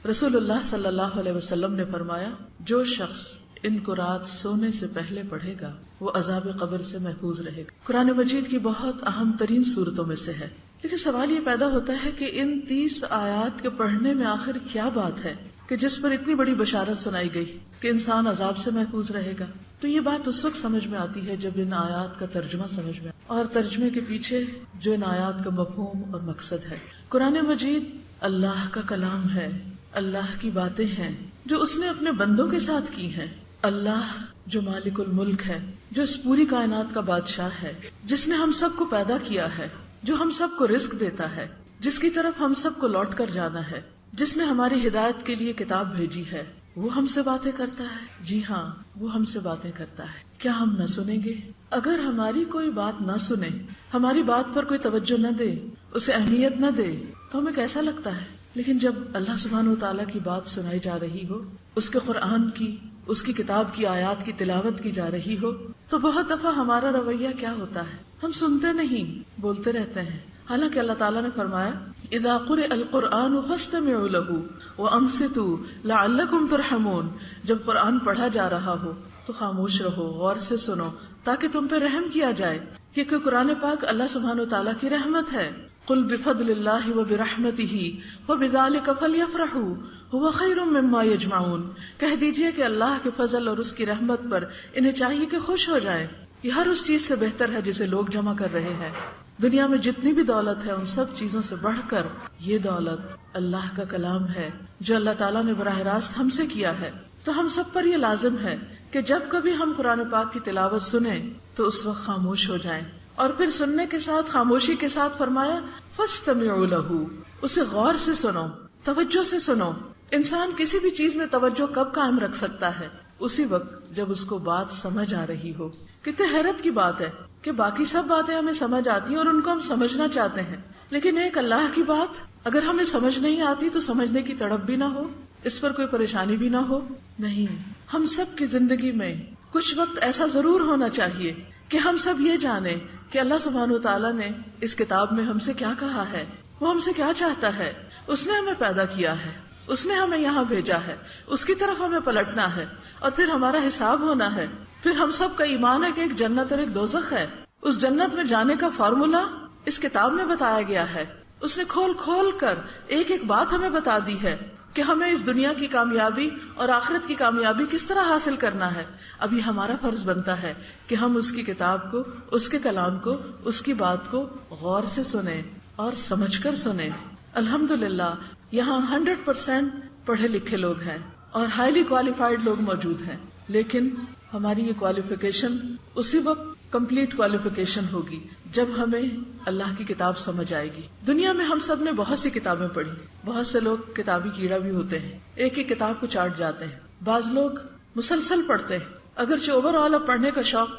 رسول اللہ صلی اللہ علیہ وسلم نے فرمایا جو شخص ان کو رات سونے سے پہلے پڑھے گا وہ عذاب قبر سے محفوظ رہے گا. قرآن مجید کی بہت اہم ترین صورتوں میں سے ہے. لیکن سوال یہ پیدا ہوتا ہے کہ ان 30 آیات کے پڑھنے میں آخر کیا بات ہے کہ جس پر اتنی بڑی بشارت سنائی گئی کہ انسان عذاب سے محفوظ رہے گا. تو یہ بات اس وقت سمجھ میں آتی ہے جب ان آیات کا ترجمہ سمجھ میں اور ترجمے کے پیچھے جو ان آیات کا مفہوم اور مقصد ہے. قرآن مجید اللہ کا کلام ہے، اللہ کی باتیں ہیں جو اس نے اپنے بندوں کے ساتھ کی ہیں. اللہ جو مالک الملک ہے، جو اس پوری کائنات کا بادشاہ ہے، جس نے ہم سب کو پیدا کیا ہے، جو ہم سب کو رزق دیتا ہے، جس کی طرف ہم سب کو لوٹ کر جانا ہے، جس نے ہماری ہدایت کے لیے کتاب بھیجی ہے، وہ ہم سے باتیں کرتا ہے. جی ہاں، وہ ہم سے باتیں کرتا ہے. کیا ہم نہ سنیں گے؟ اگر ہماری کوئی بات نہ سنے، ہماری بات پر کوئی توجہ نہ دے، اسے اہمیت نہ دے تو ہمیں کیسا لگتا ہے؟ لیکن جب اللہ سبحانہ و تعالیٰ کی بات سنائی جا رہی ہو، اس کے قرآن کی، اس کی کتاب کی آیات کی تلاوت کی جا رہی ہو، تو بہت دفعہ ہمارا رویہ کیا ہوتا ہے؟ ہم سنتے نہیں، بولتے رہتے ہیں. حالانکہ اللہ تعالیٰ نے فرمایا اذا قرئ القرآن فاستمعوا له وانصتوا لعلکم ترحمون. جب قرآن پڑھا جا رہا ہو تو خاموش رہو، غور سے سنو تاکہ تم پہ رحم کیا جائے، کیونکہ قرآن پاک اللہ سبحانہ و تعالیٰ کی رحمت ہے. قل بفضل اللہ وبرحمتہ فبذلک فلیفرحوا هو خیر مما یجمعون. کہہ دیجئے کہ اللہ کے فضل اور اس کی رحمت پر انہیں چاہیے کہ خوش ہو جائیں، یہ ہر اس چیز سے بہتر ہے جسے لوگ جمع کر رہے ہیں. دنیا میں جتنی بھی دولت ہے ان سب چیزوں سے بڑھ کر یہ دولت اللہ کا کلام ہے جو اللہ تعالیٰ نے براہ راست ہم سے کیا ہے. تو ہم سب پر یہ لازم ہے کہ جب کبھی ہم قرآن پاک کی تلاوت سنیں تو اس وقت خاموش ہو جائیں. اور پھر سننے کے ساتھ خاموشی کے ساتھ فرمایا فاستمعوا له، اسے غور سے سنو، توجہ سے سنو. انسان کسی بھی چیز میں توجہ کب قائم رکھ سکتا ہے؟ اسی وقت جب اس کو بات سمجھ آ رہی ہو. کتنے حیرت کی بات ہے کہ باقی سب باتیں ہمیں سمجھ آتی ہیں اور ان کو ہم سمجھنا چاہتے ہیں، لیکن ایک اللہ کی بات اگر ہمیں سمجھ نہیں آتی تو سمجھنے کی تڑپ بھی نہ ہو، اس پر کوئی پریشانی بھی نہ ہو. نہیں، ہم سب کی زندگی میں کچھ وقت ایسا ضرور ہونا چاہیے کہ ہم سب یہ جانیں کہ اللہ سبحانہ وتعالیٰ نے اس کتاب میں ہم سے کیا کہا ہے، وہ ہم سے کیا چاہتا ہے. اس نے ہمیں پیدا کیا ہے، اس نے ہمیں یہاں بھیجا ہے، اس کی طرف ہمیں پلٹنا ہے اور پھر ہمارا حساب ہونا ہے. پھر ہم سب کا ایمان ہے کہ ایک جنت اور ایک دوزخ ہے. اس جنت میں جانے کا فارمولا اس کتاب میں بتایا گیا ہے. اس نے کھول کھول کر ایک ایک بات ہمیں بتا دی ہے کہ ہمیں اس دنیا کی کامیابی اور آخرت کی کامیابی کس طرح حاصل کرنا ہے. ابھی ہمارا فرض بنتا ہے کہ ہم اس کی کتاب کو، اس کے کلام کو، اس کی بات کو غور سے سنیں اور سمجھ کر سنیں. الحمدللہ یہاں 100% پڑھے لکھے لوگ ہیں اور ہائیلی کوالیفائڈ لوگ موجود ہیں، لیکن ہماری یہ کوالیفیکیشن اسی وقت کمپلیٹ کوالیفیکیشن ہوگی جب ہمیں اللہ کی کتاب سمجھ آئے گی. دنیا میں ہم سب نے بہت سی کتابیں پڑھی، بہت سے لوگ کتابی کیڑا بھی ہوتے ہیں، ایک ایک کتاب کو چاٹ جاتے ہیں. بعض لوگ مسلسل پڑھتے ہیں، اگرچہ اوور آل اب پڑھنے کا شوق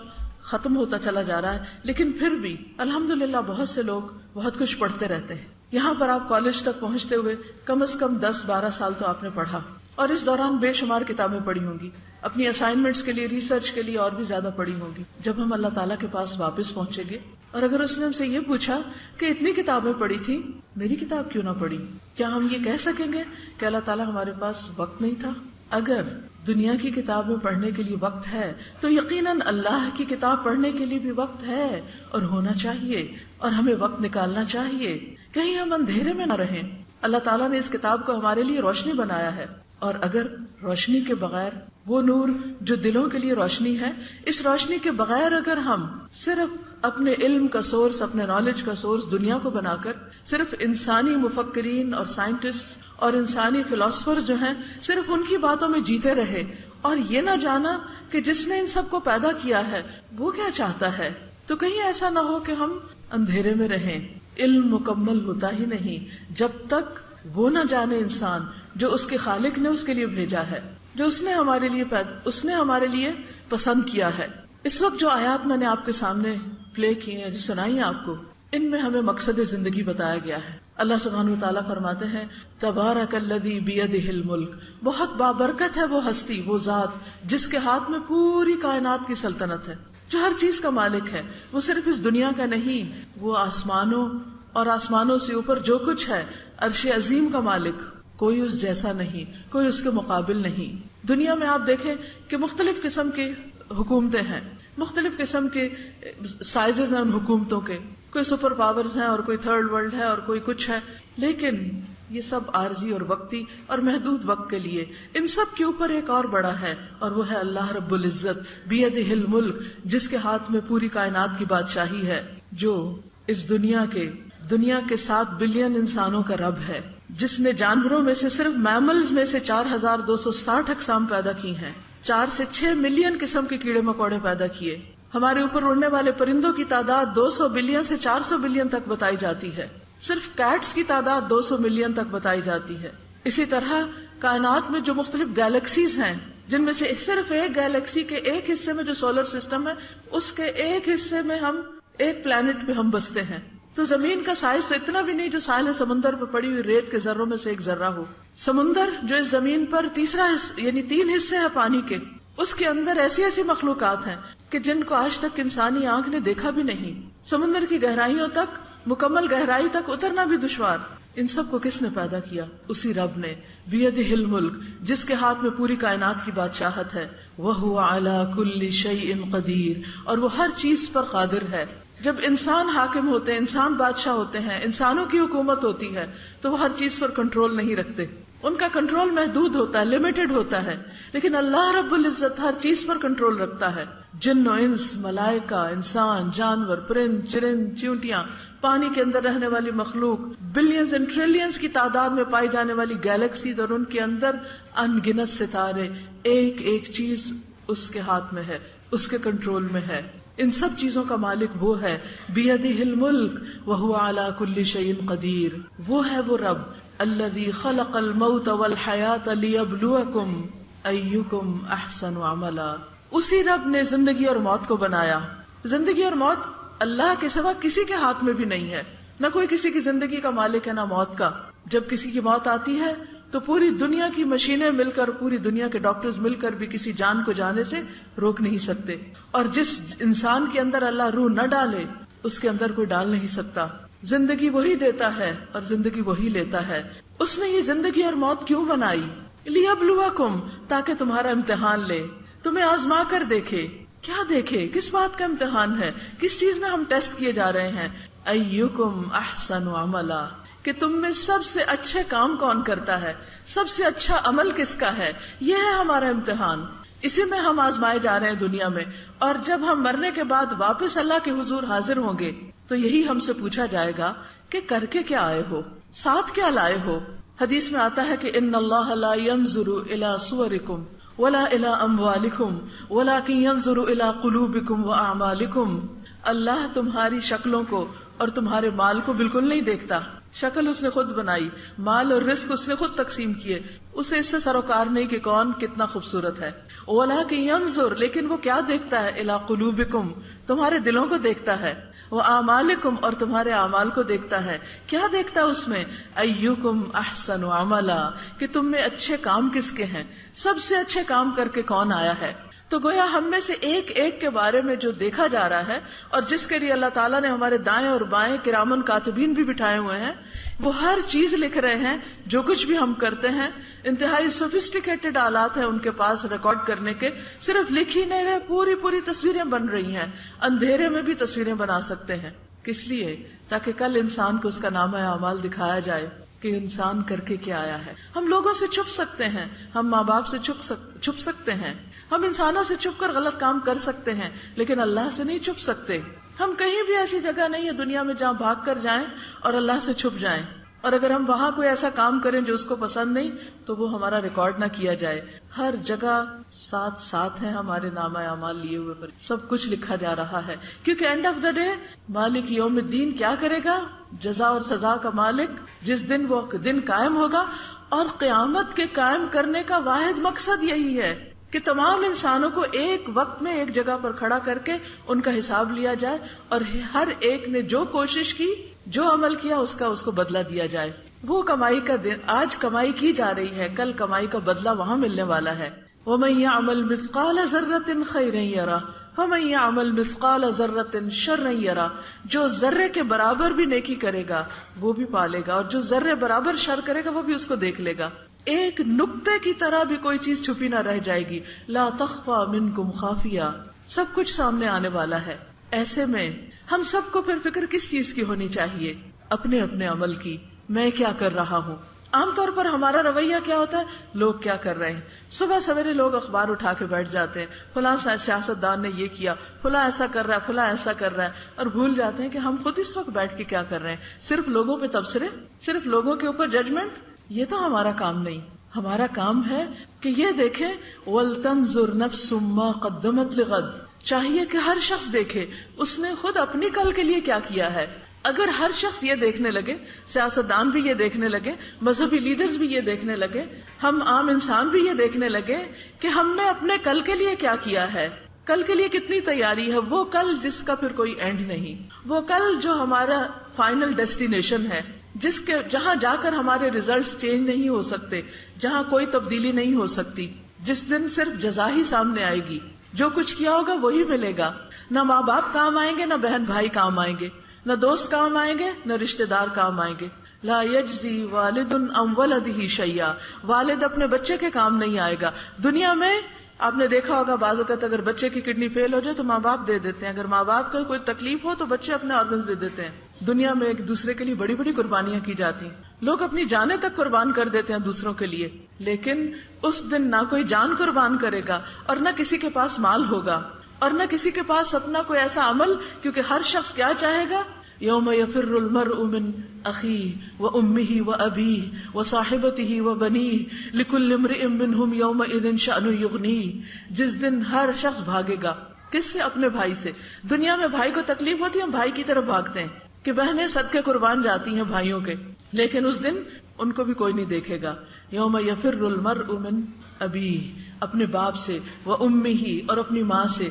ختم ہوتا چلا جا رہا ہے، لیکن پھر بھی الحمدللہ بہت سے لوگ بہت کچھ پڑھتے رہتے ہیں. یہاں پر آپ کالج تک پہنچتے ہوئے کم از کم 10-12 سال تو آپ نے پڑھا، اور اس دوران بے شمار کتابیں پڑھی ہوں گی، اپنی اسائنمنٹس کے لیے، ریسرچ کے لیے اور بھی زیادہ پڑھی ہوں گی. جب ہم اللہ تعالیٰ کے پاس واپس پہنچیں گے اور اگر اس نے ہم سے یہ پوچھا کہ اتنی کتابیں پڑھی تھی، میری کتاب کیوں نہ پڑھی، کیا ہم یہ کہہ سکیں گے کہ اللہ تعالیٰ ہمارے پاس وقت نہیں تھا؟ اگر دنیا کی کتابیں پڑھنے کے لیے وقت ہے تو یقیناً اللہ کی کتاب پڑھنے کے لیے بھی وقت ہے اور ہونا چاہیے، اور ہمیں وقت نکالنا چاہیے. کہیں ہم اندھیرے میں نہ رہیں. اللہ تعالیٰ نے اس کتاب کو ہمارے لیے روشنی بنایا ہے، اور اگر روشنی کے بغیر، وہ نور جو دلوں کے لیے روشنی ہے، اس روشنی کے بغیر اگر ہم صرف اپنے علم کا سورس، اپنے نالج کا سورس دنیا کو بنا کر صرف انسانی مفکرین اور سائنٹسٹ اور انسانی فلاسفر جو ہیں صرف ان کی باتوں میں جیتے رہے اور یہ نہ جانا کہ جس نے ان سب کو پیدا کیا ہے وہ کیا چاہتا ہے، تو کہیں ایسا نہ ہو کہ ہم اندھیرے میں رہیں. علم مکمل ہوتا ہی نہیں جب تک وہ نہ جانے انسان جو اس کے خالق نے اس کے لیے بھیجا ہے. جو اس نے ہمارے لیے پسند کیا ہے. اس وقت جو آیات میں نے آپ کے سامنے پلے کی ہیں، جو سنائی ہیں آپ کو، ان میں ہمیں مقصد زندگی بتایا گیا ہے. اللہ سبحانہ وتعالیٰ فرماتے ہیں تبارک الذی بیدہ الملک، بہت بابرکت ہے وہ ہستی، وہ ذات جس کے ہاتھ میں پوری کائنات کی سلطنت ہے، جو ہر چیز کا مالک ہے. وہ صرف اس دنیا کا نہیں، وہ آسمانوں اور آسمانوں سے اوپر جو کچھ ہے، عرش عظیم کا مالک. کوئی اس جیسا نہیں، کوئی اس کے مقابل نہیں. دنیا میں آپ دیکھیں کہ مختلف قسم کے حکومتیں ہیں، مختلف قسم کے سائزز ہیں ان حکومتوں کے، کوئی سپر پاورز ہیں اور کوئی تھرڈ ورلڈ ہے اور کوئی کچھ ہے، لیکن یہ سب عارضی اور وقتی اور محدود وقت کے لیے. ان سب کے اوپر ایک اور بڑا ہے، اور وہ ہے اللہ رب العزت بیدہ الملک، جس کے ہاتھ میں پوری کائنات کی بادشاہی ہے، جو اس دنیا کے 7 بلین انسانوں کا رب ہے، جس نے جانوروں میں سے صرف میملز میں سے 4260 اقسام پیدا کی ہیں، 4 سے 6 ملین قسم کے کیڑے مکوڑے پیدا کیے. ہمارے اوپر اڑنے والے پرندوں کی تعداد 200 بلین سے 400 بلین تک بتائی جاتی ہے. صرف کیٹس کی تعداد 200 ملین تک بتائی جاتی ہے. اسی طرح کائنات میں جو مختلف گیلیکسیز ہیں، جن میں سے صرف ایک گیلیکسی کے ایک حصے میں جو سولر سسٹم ہے، اس کے ایک حصے میں ہم ایک پلانٹ پہ ہم بستے ہیں. تو زمین کا سائز تو اتنا بھی نہیں جو ساحل سمندر پر پڑی ہوئی ریت کے ذروں میں سے ایک ذرہ ہو. سمندر جو اس زمین پر تیسرا یعنی 3 حصے ہیں پانی کے، اس کے اندر ایسی مخلوقات ہیں کہ جن کو آج تک انسانی آنکھ نے دیکھا بھی نہیں. سمندر کی گہرائیوں تک، مکمل گہرائی تک اترنا بھی دشوار. ان سب کو کس نے پیدا کیا؟ اسی رب نے. بیدہ الملک، جس کے ہاتھ میں پوری کائنات کی بادشاہت ہے. وَهُوَ عَلَى كُلِّ شَيْءٍ قَدِيرٌ، اور وہ ہر چیز پر قادر ہے. جب انسان حاکم ہوتے ہیں، انسان بادشاہ ہوتے ہیں، انسانوں کی حکومت ہوتی ہے، تو وہ ہر چیز پر کنٹرول نہیں رکھتے. ان کا کنٹرول محدود ہوتا ہے، لمیٹڈ ہوتا ہے. لیکن اللہ رب العزت ہر چیز پر کنٹرول رکھتا ہے. جن و انس، ملائکہ، انسان، جانور، پرند، چرند، چیونٹیاں، پانی کے اندر رہنے والی مخلوق، بلینز اینڈ ٹریلینز کی تعداد میں پائی جانے والی گیلیکسیز، اور ان کے اندر ان گنت ستارے، ایک ایک چیز اس کے ہاتھ میں ہے، اس کے کنٹرول میں ہے. ان سب چیزوں کا مالک وہ ہے. بیدہ الملک وہو علی کل شیء قدیر. وہ ہے وہ رب الذی خلق الموت والحیات لیبلوکم ایکم احسن عملا. اسی رب نے زندگی اور موت کو بنایا. زندگی اور موت اللہ کے سوا کسی کے ہاتھ میں بھی نہیں ہے. نہ کوئی کسی کی زندگی کا مالک ہے نہ موت کا. جب کسی کی موت آتی ہے تو پوری دنیا کی مشینیں مل کر، پوری دنیا کے ڈاکٹرز مل کر بھی کسی جان کو جانے سے روک نہیں سکتے. اور جس انسان کے اندر اللہ روح نہ ڈالے، اس کے اندر کوئی ڈال نہیں سکتا. زندگی وہی دیتا ہے اور زندگی وہی لیتا ہے. اس نے یہ زندگی اور موت کیوں بنائی؟ لیبلوکم، تاکہ تمہارا امتحان لے، تمہیں آزما کر دیکھے. کیا دیکھے؟ کس بات کا امتحان ہے؟ کس چیز میں ہم ٹیسٹ کیے جا رہے ہیں؟ ایکم احسن عملا، کہ تم میں سب سے اچھے کام کون کرتا ہے، سب سے اچھا عمل کس کا ہے. یہ ہے ہمارا امتحان. اسی میں ہم آزمائے جا رہے ہیں دنیا میں. اور جب ہم مرنے کے بعد واپس اللہ کے حضور حاضر ہوں گے تو یہی ہم سے پوچھا جائے گا کہ کر کے کیا آئے ہو، ساتھ کیا لائے ہو. حدیث میں آتا ہے کہ ان اللہ لا ينظر الى صورکم ولا الى اموالکم ولکن ينظر الى قلوبکم واعمالکم. اللہ تمہاری شکلوں کو اور تمہارے مال کو بالکل نہیں دیکھتا. شکل اس نے خود بنائی، مال اور رزق اس نے خود تقسیم کیے، اسے اس سے سروکار نہیں کہ کون کتنا خوبصورت ہے. وَلَكِنْ يَنْظُرْ، لیکن وہ کیا دیکھتا ہے؟ إِلَىٰ قُلُوبِكُمْ، تمہارے دلوں کو دیکھتا ہے. وَأَعْمَالِكُمْ، اور تمہارے اعمال کو دیکھتا ہے. کیا دیکھتا ہے اس میں؟ أَيُّكُمْ أَحْسَنُ عَمَلًا، کہ تم میں اچھے کام کس کے ہیں، سب سے اچھے کام کر کے کون آیا ہے. تو گویا ہم میں سے ایک ایک کے بارے میں جو دیکھا جا رہا ہے، اور جس کے لیے اللہ تعالیٰ نے ہمارے دائیں اور بائیں کرامن کاتبین بھی بٹھائے ہوئے ہیں، وہ ہر چیز لکھ رہے ہیں. جو کچھ بھی ہم کرتے ہیں، انتہائی سوفسٹیکیٹڈ آلات ہیں ان کے پاس ریکارڈ کرنے کے. صرف لکھ ہی نہیں رہے، پوری پوری تصویریں بن رہی ہیں. اندھیرے میں بھی تصویریں بنا سکتے ہیں. کس لیے؟ تاکہ کل انسان کو اس کا نامہ اعمال دکھایا جائے کہ انسان کر کے کیا آیا ہے. ہم لوگوں سے چھپ سکتے ہیں، ہم ماں باپ سے چھپ سکتے ہیں، ہم انسانوں سے چھپ کر غلط کام کر سکتے ہیں، لیکن اللہ سے نہیں چھپ سکتے. ہم کہیں بھی ایسی جگہ نہیں ہے دنیا میں جہاں بھاگ کر جائیں اور اللہ سے چھپ جائیں. اور اگر ہم وہاں کوئی ایسا کام کریں جو اس کو پسند نہیں تو وہ ہمارا ریکارڈ نہ کیا جائے. ہر جگہ ساتھ ہیں ہمارے نامہ اعمال لیے ہوئے پر، سب کچھ لکھا جا رہا ہے. کیونکہ اینڈ آف دا ڈے مالک یوم الدین کیا کرے گا؟ جزا اور سزا کا مالک. جس دن وہ دن قائم ہوگا اور قیامت کے قائم کرنے کا واحد مقصد یہی ہے کہ تمام انسانوں کو ایک وقت میں ایک جگہ پر کھڑا کر کے ان کا حساب لیا جائے، اور ہر ایک نے جو کوشش کی، جو عمل کیا، اس کو بدلہ دیا جائے. وہ کمائی کا دن، آج کمائی کی جا رہی ہے، کل کمائی کا بدلہ وہاں ملنے والا ہے. وَمَن يَعْمَلْ مِثْقَالَ ذَرَّةٍ خَيْرًا يَرَهُ وَمَن يَعْمَلْ مِثْقَالَ ذَرَّةٍ شَرًّا يَرَهُ. جو ذرے کے برابر بھی نیکی کرے گا وہ بھی پالے گا، اور جو ذرے برابر شر کرے گا وہ بھی اس کو دیکھ لے گا. ایک نقطے کی طرح بھی کوئی چیز چھپی نہ رہ جائے گی. لا تخفى منکم خافیہ، سب کچھ سامنے آنے والا ہے. ایسے میں ہم سب کو پھر فکر کس چیز کی ہونی چاہیے؟ اپنے اپنے عمل کی. میں کیا کر رہا ہوں؟ عام طور پر ہمارا رویہ کیا ہوتا ہے؟ لوگ کیا کر رہے ہیں. صبح سویرے لوگ اخبار اٹھا کے بیٹھ جاتے ہیں، فلاں سیاستدان نے یہ کیا، فلاں ایسا کر رہا ہے، فلاں ایسا کر رہا ہے، اور بھول جاتے ہیں کہ ہم خود اس وقت بیٹھ کے کیا کر رہے ہیں. صرف لوگوں پہ تبصرے، صرف لوگوں کے اوپر ججمنٹ، یہ تو ہمارا کام نہیں. ہمارا کام ہے کہ یہ دیکھیں وَلْتَنْظُرْ نَفْسٌ مَّا قَدَّمَتْ لِغَدٍ. چاہیے کہ ہر شخص دیکھے اس نے خود اپنی کل کے لیے کیا کیا ہے. اگر ہر شخص یہ دیکھنے لگے، سیاستدان بھی یہ دیکھنے لگے، مذہبی لیڈرز بھی یہ دیکھنے لگے، ہم عام انسان بھی یہ دیکھنے لگے کہ ہم نے اپنے کل کے لیے کیا کیا ہے، کل کے لیے کتنی تیاری ہے. وہ کل جس کا پھر کوئی اینڈ نہیں، وہ کل جو ہمارا فائنل ڈیسٹینیشن ہے، جس کے جہاں جا کر ہمارے ریزلٹس چینج نہیں ہو سکتے، جہاں کوئی تبدیلی نہیں ہو سکتی، جس دن صرف جزا ہی سامنے آئے گی. جو کچھ کیا ہوگا وہی ملے گا. نہ ماں باپ کام آئیں گے، نہ بہن بھائی کام آئیں گے، نہ دوست کام آئیں گے، نہ رشتہ دار کام آئیں گے. لا یجزی والد عن ولدہ شیئا. والد اپنے بچے کے کام نہیں آئے گا. دنیا میں آپ نے دیکھا ہوگا بعض اوقات اگر بچے کی کڈنی فیل ہو جائے تو ماں باپ دے دیتے ہیں، اگر ماں باپ کو کوئی تکلیف ہو تو بچے اپنے آرگنز دے دیتے ہیں. دنیا میں ایک دوسرے کے لیے بڑی بڑی قربانیاں کی جاتی ہیں، لوگ اپنی جانیں تک قربان کر دیتے ہیں دوسروں کے لیے. لیکن اس دن نہ کوئی جان قربان کرے گا، اور نہ کسی کے پاس مال ہوگا، اور نہ کسی کے پاس اپنا کوئی ایسا عمل، کیونکہ ہر شخص کیا چاہے گا؟ یوم یفر المرء من اخیہ وامہ وابیہ وصاحبتہ وبنیہ لکل امرئ منہم یومئذ شأن یغنیہ. جس دن ہر شخص بھاگے گا، کس سے؟ اپنے بھائی سے. دنیا میں بھائی کو تکلیف ہوتی ہے، ہم بھائی کی طرف بھاگتے ہیں کہ بہنیں صدقے قربان جاتی ہیں بھائیوں کے، لیکن اس دن ان کو بھی کوئی نہیں دیکھے گا. یوم یفر المرء من ابیہ، اپنے باپ سے، وامہ اور اپنی ماں سے،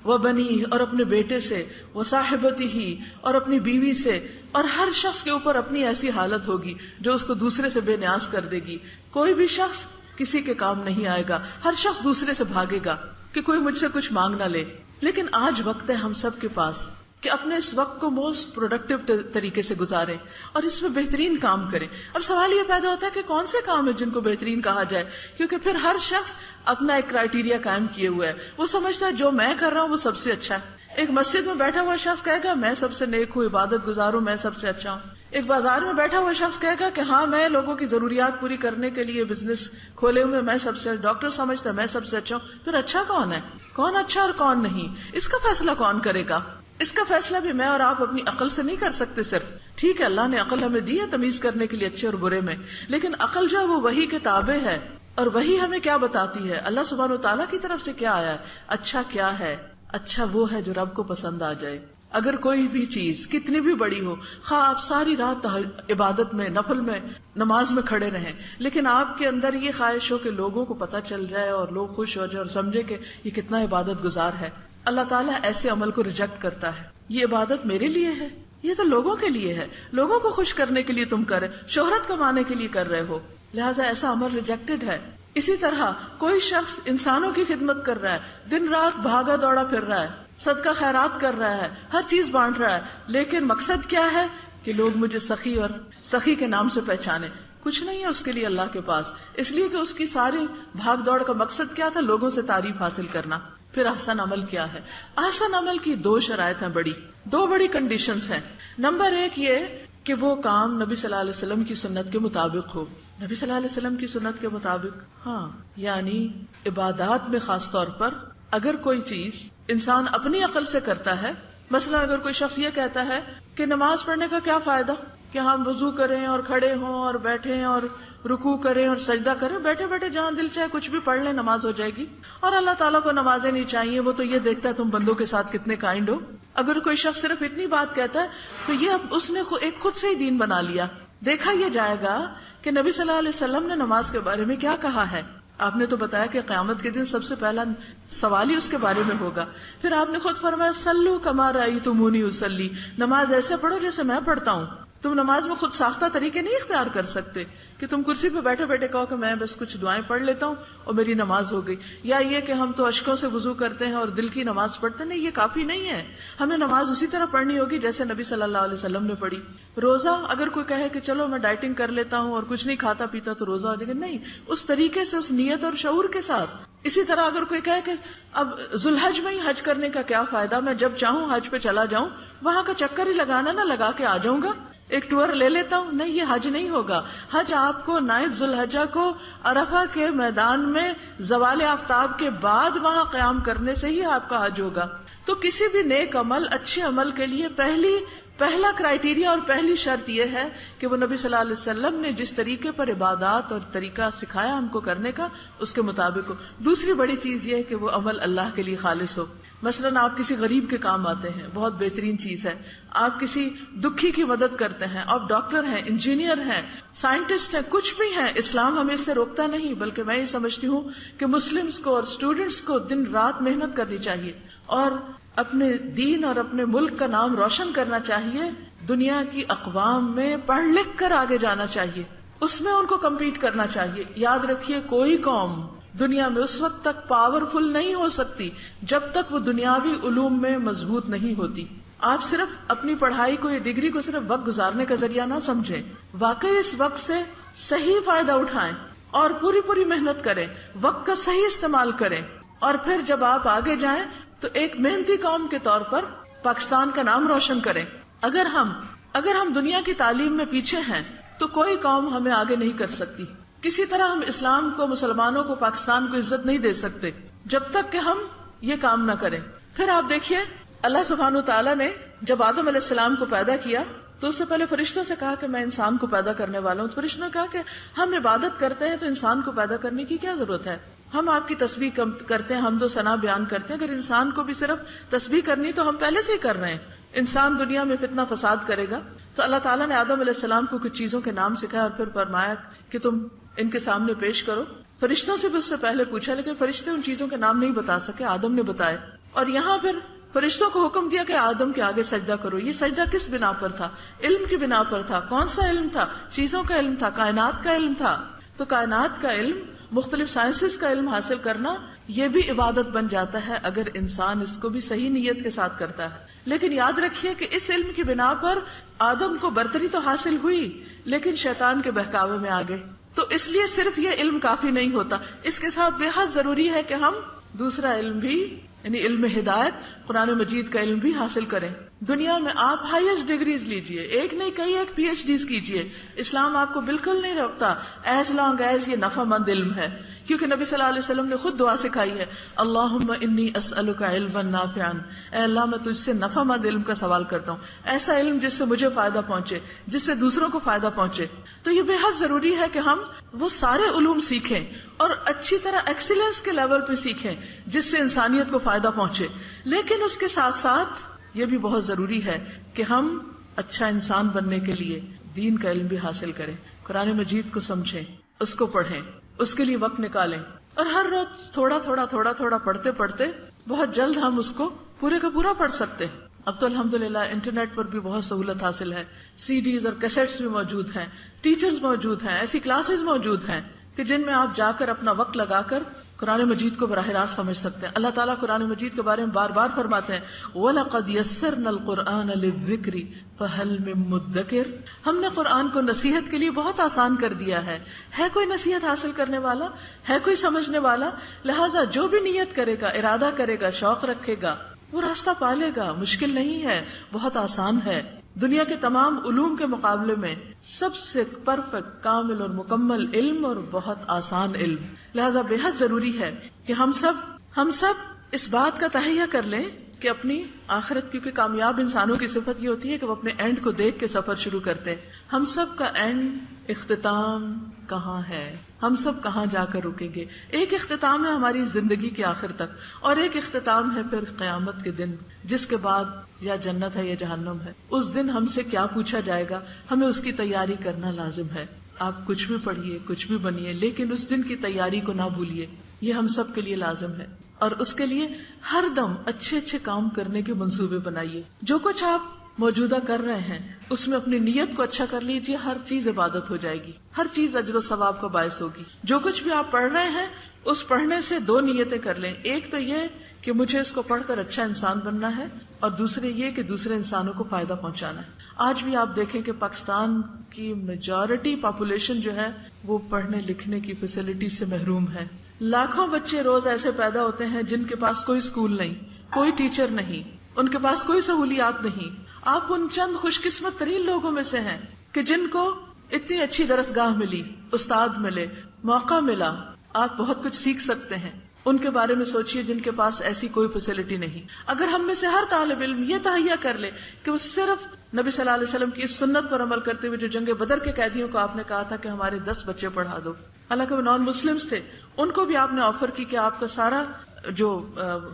وبنیہ اور اپنے بیٹے سے، وصاحبتہ اور اپنی بیوی سے. اور ہر شخص کے اوپر اپنی ایسی حالت ہوگی جو اس کو دوسرے سے بے نیاز کر دے گی. کوئی بھی شخص کسی کے کام نہیں آئے گا، ہر شخص دوسرے سے بھاگے گا کہ کوئی مجھ سے کچھ مانگ نہ لے. لیکن آج وقت ہے ہم سب کے پاس کہ اپنے اس وقت کو موسٹ پروڈکٹیو طریقے سے گزاریں اور اس میں بہترین کام کریں. اب سوال یہ پیدا ہوتا ہے کہ کون سے کام ہیں جن کو بہترین کہا جائے، کیونکہ پھر ہر شخص اپنا ایک کرائیٹیریا قائم کیے ہوا ہے. وہ سمجھتا ہے جو میں کر رہا ہوں وہ سب سے اچھا ہے. ایک مسجد میں بیٹھا ہوا شخص کہے گا میں سب سے نیک ہوں، عبادت گزار ہوں، میں سب سے اچھا ہوں. ایک بازار میں بیٹھا ہوا شخص کہے گا کہ ہاں میں لوگوں کی ضروریات پوری کرنے کے لیے بزنس کھولے ہوئے میں سب سے. ڈاکٹر سمجھتا ہے میں سب سے اچھا ہوں. پھر اچھا کون ہے، کون اچھا اور کون نہیں، اس کا فیصلہ کون کرے گا؟ اس کا فیصلہ بھی میں اور آپ اپنی عقل سے نہیں کر سکتے. صرف ٹھیک ہے اللہ نے عقل ہمیں دی ہے تمیز کرنے کے لیے اچھے اور برے میں، لیکن عقل جو ہے وہ وحی کے تابع ہے، اور وحی ہمیں کیا بتاتی ہے؟ اللہ سبحانہ وتعالیٰ کی طرف سے کیا آیا ہے، اچھا کیا ہے؟ اچھا وہ ہے جو رب کو پسند آ جائے. اگر کوئی بھی چیز کتنی بھی بڑی ہو، خواہ آپ ساری رات عبادت میں، نفل میں، نماز میں کھڑے رہیں، لیکن آپ کے اندر یہ خواہش ہو کہ لوگوں کو پتہ چل جائے اور لوگ خوش ہو جائے اور سمجھے کہ یہ کتنا عبادت گزار ہے، اللہ تعالیٰ ایسے عمل کو ریجیکٹ کرتا ہے. یہ عبادت میرے لیے ہے، یہ تو لوگوں کے لیے ہے، لوگوں کو خوش کرنے کے لیے تم کر رہے، شہرت کمانے کے لیے کر رہے ہو، لہٰذا ایسا عمل ریجیکٹڈ ہے. اسی طرح کوئی شخص انسانوں کی خدمت کر رہا ہے، دن رات بھاگا دوڑا پھر رہا ہے، صدقہ خیرات کر رہا ہے، ہر چیز بانٹ رہا ہے، لیکن مقصد کیا ہے کہ لوگ مجھے سخی اور سخی کے نام سے پہچانے. کچھ نہیں ہے اس کے لیے اللہ کے پاس، اس لیے کہ اس کی ساری بھاگ دوڑ کا مقصد کیا تھا؟ لوگوں سے تعریف حاصل کرنا. پھر احسن عمل کیا ہے؟ احسن عمل کی دو شرائط ہیں، دو بڑی کنڈیشنز ہیں. نمبر ایک یہ کہ وہ کام نبی صلی اللہ علیہ وسلم کی سنت کے مطابق ہو. نبی صلی اللہ علیہ وسلم کی سنت کے مطابق، ہاں یعنی عبادات میں خاص طور پر اگر کوئی چیز انسان اپنی عقل سے کرتا ہے، مثلا اگر کوئی شخص یہ کہتا ہے کہ نماز پڑھنے کا کیا فائدہ کہ ہم وضو کریں اور کھڑے ہوں اور بیٹھیں اور رکوع کریں اور سجدہ کریں، بیٹھے بیٹھے جہاں دل چاہے کچھ بھی پڑھ لیں نماز ہو جائے گی، اور اللہ تعالیٰ کو نمازیں نہیں چاہیے، وہ تو یہ دیکھتا ہے تم بندوں کے ساتھ کتنے کائنڈ ہو. اگر کوئی شخص صرف اتنی بات کہتا ہے تو یہ اس نے ایک خود سے ہی دین بنا لیا. دیکھا یہ جائے گا کہ نبی صلی اللہ علیہ وسلم نے نماز کے بارے میں کیا کہا ہے. آپ نے تو بتایا کہ قیامت کے دن سب سے پہلا سوال ہی اس کے بارے میں ہوگا. پھر آپ نے خود فرمایا سلو کما رأیتمونی اصلی، نماز ایسے پڑھو جیسے میں پڑھتا ہوں. تم نماز میں خود ساختہ طریقے نہیں اختیار کر سکتے کہ تم کرسی پہ بیٹھے بیٹھے کہو کہ میں بس کچھ دعائیں پڑھ لیتا ہوں اور میری نماز ہو گئی، یا یہ کہ ہم تو اشکوں سے وضو کرتے ہیں اور دل کی نماز پڑھتے ہیں. نہیں، یہ کافی نہیں ہے. ہمیں نماز اسی طرح پڑھنی ہوگی جیسے نبی صلی اللہ علیہ وسلم نے پڑھی. روزہ اگر کوئی کہے کہ چلو میں ڈائٹنگ کر لیتا ہوں اور کچھ نہیں کھاتا پیتا تو روزہ ہو جائے گا، نہیں، اس طریقے سے، اس نیت اور شعور کے ساتھ. اسی طرح اگر کوئی کہے کہ اب ذوالحج میں ہی حج کرنے کا کیا فائدہ، میں جب چاہوں حج پہ چلا جاؤں، وہاں کا چکر ہی لگانا نہ لگا کے آ جاؤں گا، ایک ٹور لے لیتا ہوں، نہیں، یہ حج نہیں ہوگا. حج آپ کو 9 ذوالحجہ کو عرفہ کے میدان میں زوال آفتاب کے بعد وہاں قیام کرنے سے ہی آپ کا حج ہوگا. تو کسی بھی نیک عمل، اچھے عمل کے لیے پہلا کرائیٹیریا اور پہلی شرط یہ ہے کہ وہ نبی صلی اللہ علیہ وسلم نے جس طریقے پر عبادات اور طریقہ سکھایا ہم کو کرنے کا، اس کے مطابق ہو. دوسری بڑی چیز یہ ہے کہ وہ عمل اللہ کے لیے خالص ہو. مثلاً آپ کسی غریب کے کام آتے ہیں، بہت بہترین چیز ہے. آپ کسی دکھی کی مدد کرتے ہیں، آپ ڈاکٹر ہیں، انجینئر ہیں، سائنٹسٹ ہیں، کچھ بھی ہیں، اسلام ہمیں اس سے روکتا نہیں. بلکہ میں یہ سمجھتی ہوں کہ مسلمز کو اور اسٹوڈنٹس کو دن رات محنت کرنی چاہیے اور اپنے دین اور اپنے ملک کا نام روشن کرنا چاہیے. دنیا کی اقوام میں پڑھ لکھ کر آگے جانا چاہیے، اس میں ان کو کمپیٹ کرنا چاہیے. یاد رکھیے، کوئی قوم دنیا میں اس وقت تک پاورفل نہیں ہو سکتی جب تک وہ دنیاوی علوم میں مضبوط نہیں ہوتی. آپ صرف اپنی پڑھائی کو یا ڈگری کو صرف وقت گزارنے کا ذریعہ نہ سمجھیں، واقعی اس وقت سے صحیح فائدہ اٹھائیں اور پوری محنت کریں، وقت کا صحیح استعمال کریں. اور پھر جب آپ آگے جائیں تو ایک محنتی قوم کے طور پر پاکستان کا نام روشن کریں. اگر ہم دنیا کی تعلیم میں پیچھے ہیں تو کوئی قوم ہمیں آگے نہیں کر سکتی. کسی طرح ہم اسلام کو، مسلمانوں کو، پاکستان کو عزت نہیں دے سکتے جب تک کہ ہم یہ کام نہ کریں. پھر آپ دیکھیے، اللہ سبحانہ تعالیٰ نے جب آدم علیہ السلام کو پیدا کیا تو اس سے پہلے فرشتوں سے کہا کہ میں انسان کو پیدا کرنے والا ہوں. فرشتوں نے کہا کہ ہم عبادت کرتے ہیں تو انسان کو پیدا کرنے کی کیا ضرورت ہے؟ ہم آپ کی تسبیح کرتے ہیں، حمد و ثنا بیان کرتے ہیں، اگر انسان کو بھی صرف تسبیح کرنی تو ہم پہلے سے ہی کر رہے ہیں. انسان دنیا میں فتنہ فساد کرے گا. تو اللہ تعالیٰ نے آدم علیہ السلام کو کچھ چیزوں کے نام سکھایا اور پھر فرمایا کہ تم ان کے سامنے پیش کرو. فرشتوں سے بھی اس سے پہلے پوچھا لیکن فرشتے ان چیزوں کے نام نہیں بتا سکے، آدم نے بتائے. اور یہاں پھر فرشتوں کو حکم دیا کہ آدم کے آگے سجدہ کرو. یہ سجدہ کس بنا پر تھا؟ علم کی بنا پر تھا. کون سا علم تھا؟ چیزوں کا علم تھا، کائنات کا علم تھا. تو کائنات کا علم، مختلف سائنسز کا علم حاصل کرنا، یہ بھی عبادت بن جاتا ہے اگر انسان اس کو بھی صحیح نیت کے ساتھ کرتا ہے. لیکن یاد رکھیے کہ اس علم کی بنا پر آدم کو برتری تو حاصل ہوئی لیکن شیطان کے بہکاوے میں آ گئے. تو اس لیے صرف یہ علم کافی نہیں ہوتا، اس کے ساتھ بے حد ضروری ہے کہ ہم دوسرا علم بھی، یعنی علم ہدایت، قرآن مجید کا علم بھی حاصل کریں. دنیا میں آپ ہائیسٹ ڈگریز لیجئے، ایک نہیں کئی ایک پی ایچ ڈیز کیجئے، اسلام آپ کو بالکل نہیں روکتا ایز لانگ ایز یہ نفع مند علم ہے. کیونکہ نبی صلی اللہ علیہ وسلم نے خود دعا سکھائی ہے، اللہم انی اسألک علما نافعا، اے اللہ میں تجھ سے نفع مند علم کا سوال کرتا ہوں، ایسا علم جس سے مجھے فائدہ پہنچے، جس سے دوسروں کو فائدہ پہنچے. تو یہ بے حد ضروری ہے کہ ہم وہ سارے علوم سیکھیں اور اچھی طرح ایکسیلنس کے لیول پہ سیکھیں جس سے انسانیت کو فائدہ پہنچے. لیکن اس کے ساتھ ساتھ یہ بھی بہت ضروری ہے کہ ہم اچھا انسان بننے کے لیے دین کا علم بھی حاصل کریں، قرآن مجید کو سمجھیں، اس کو پڑھیں، اس کے لیے وقت نکالیں. اور ہر روز تھوڑا تھوڑا پڑھتے پڑھتے بہت جلد ہم اس کو پورے کا پورا پڑھ سکتے ہیں. اب تو الحمدللہ انٹرنیٹ پر بھی بہت سہولت حاصل ہے، سی ڈیز اور کیسٹس بھی موجود ہیں، ٹیچرز موجود ہیں، ایسی کلاسز موجود ہیں کہ جن میں آپ جا کر اپنا وقت لگا کر قرآن مجید کو براہ راست سمجھ سکتے ہیں. اللہ تعالیٰ قرآن مجید کے بارے میں بار بار فرماتے ہیں وَلَقَدْ يَسَّرْنَا الْقُرْآنَ لِلذِّكْرِ فَهَلْ مِن مُدَّكِرٍ، ہم نے قرآن کو نصیحت کے لیے بہت آسان کر دیا ہے. ہے کوئی نصیحت حاصل کرنے والا؟ ہے کوئی سمجھنے والا؟ لہٰذا جو بھی نیت کرے گا، ارادہ کرے گا، شوق رکھے گا، وہ راستہ پالے گا. مشکل نہیں ہے، بہت آسان ہے. دنیا کے تمام علوم کے مقابلے میں سب سے پرفیکٹ، کامل اور مکمل علم اور بہت آسان علم. لہذا بے حد ضروری ہے کہ ہم سب اس بات کا تہیہ کر لیں کہ اپنی آخرت، کیونکہ کامیاب انسانوں کی صفت یہ ہوتی ہے کہ وہ اپنے اینڈ کو دیکھ کے سفر شروع کرتے ہیں. ہم سب کا اینڈ، اختتام کہاں ہے؟ ہم سب کہاں جا کر رکیں گے؟ ایک اختتام ہے ہماری زندگی کے آخر تک، اور ایک اختتام ہے پھر قیامت کے دن، جس کے بعد یا جنت ہے یا جہنم ہے. اس دن ہم سے کیا پوچھا جائے گا, ہمیں اس کی تیاری کرنا لازم ہے. آپ کچھ بھی پڑھیے, کچھ بھی بنیے, لیکن اس دن کی تیاری کو نہ بھولیے. یہ ہم سب کے لیے لازم ہے, اور اس کے لیے ہر دم اچھے اچھے کام کرنے کے منصوبے بنائیے. جو کچھ آپ موجودہ کر رہے ہیں اس میں اپنی نیت کو اچھا کر لیجیے, ہر چیز عبادت ہو جائے گی, ہر چیز اجر و ثواب کا باعث ہوگی. جو کچھ بھی آپ پڑھ رہے ہیں اس پڑھنے سے 2 نیتیں کر لیں. ایک تو یہ کہ مجھے اس کو پڑھ کر اچھا انسان بننا ہے, اور دوسرے یہ کہ دوسرے انسانوں کو فائدہ پہنچانا ہے. آج بھی آپ دیکھیں کہ پاکستان کی میجورٹی پاپولیشن جو ہے وہ پڑھنے لکھنے کی فیسلٹی سے محروم ہے. لاکھوں بچے روز ایسے پیدا ہوتے ہیں جن کے پاس کوئی اسکول نہیں, کوئی ٹیچر نہیں, ان کے پاس کوئی سہولیات نہیں. آپ ان چند خوش قسمت ترین لوگوں میں سے ہیں کہ جن کو اتنی اچھی درسگاہ ملی, استاد ملے, موقع ملا, آپ بہت کچھ سیکھ سکتے ہیں. ان کے بارے میں سوچئے جن کے پاس ایسی کوئی فیسلٹی نہیں. اگر ہم میں سے ہر طالب علم یہ تہیہ کر لے کہ وہ صرف نبی صلی اللہ علیہ وسلم کی اس سنت پر عمل کرتے ہوئے, جو جنگ بدر کے قیدیوں کو آپ نے کہا تھا کہ ہمارے 10 بچے پڑھا دو, حالانکہ وہ نان مسلمز تھے, ان کو بھی آپ نے آفر کی کہ آپ کا سارا جو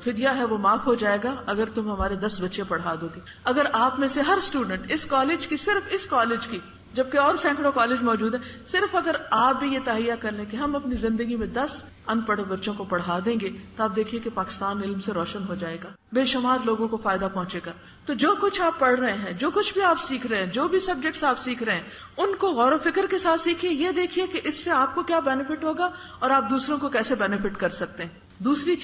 فدیہ ہے وہ معاف ہو جائے گا اگر تم ہمارے 10 بچے پڑھا دو گے. اگر آپ میں سے ہر اسٹوڈنٹ اس کالج کی, صرف اس کالج کی, جبکہ اور سینکڑوں کالج موجود ہیں, صرف اگر آپ بھی یہ تہیہ کر لیں کہ ہم اپنی زندگی میں 10 ان پڑھ بچوں کو پڑھا دیں گے, تو آپ دیکھیے کہ پاکستان علم سے روشن ہو جائے گا, بے شمار لوگوں کو فائدہ پہنچے گا. تو جو کچھ آپ پڑھ رہے ہیں, جو کچھ بھی آپ سیکھ رہے ہیں, جو بھی سبجیکٹس آپ سیکھ رہے ہیں, ان کو غور و فکر کے ساتھ سیکھیے. یہ دیکھیے کہ اس سے آپ کو کیا بینیفٹ ہوگا اور آپ دوسروں کو کیسے بینیفٹ کر سکتے ہیں. دوسری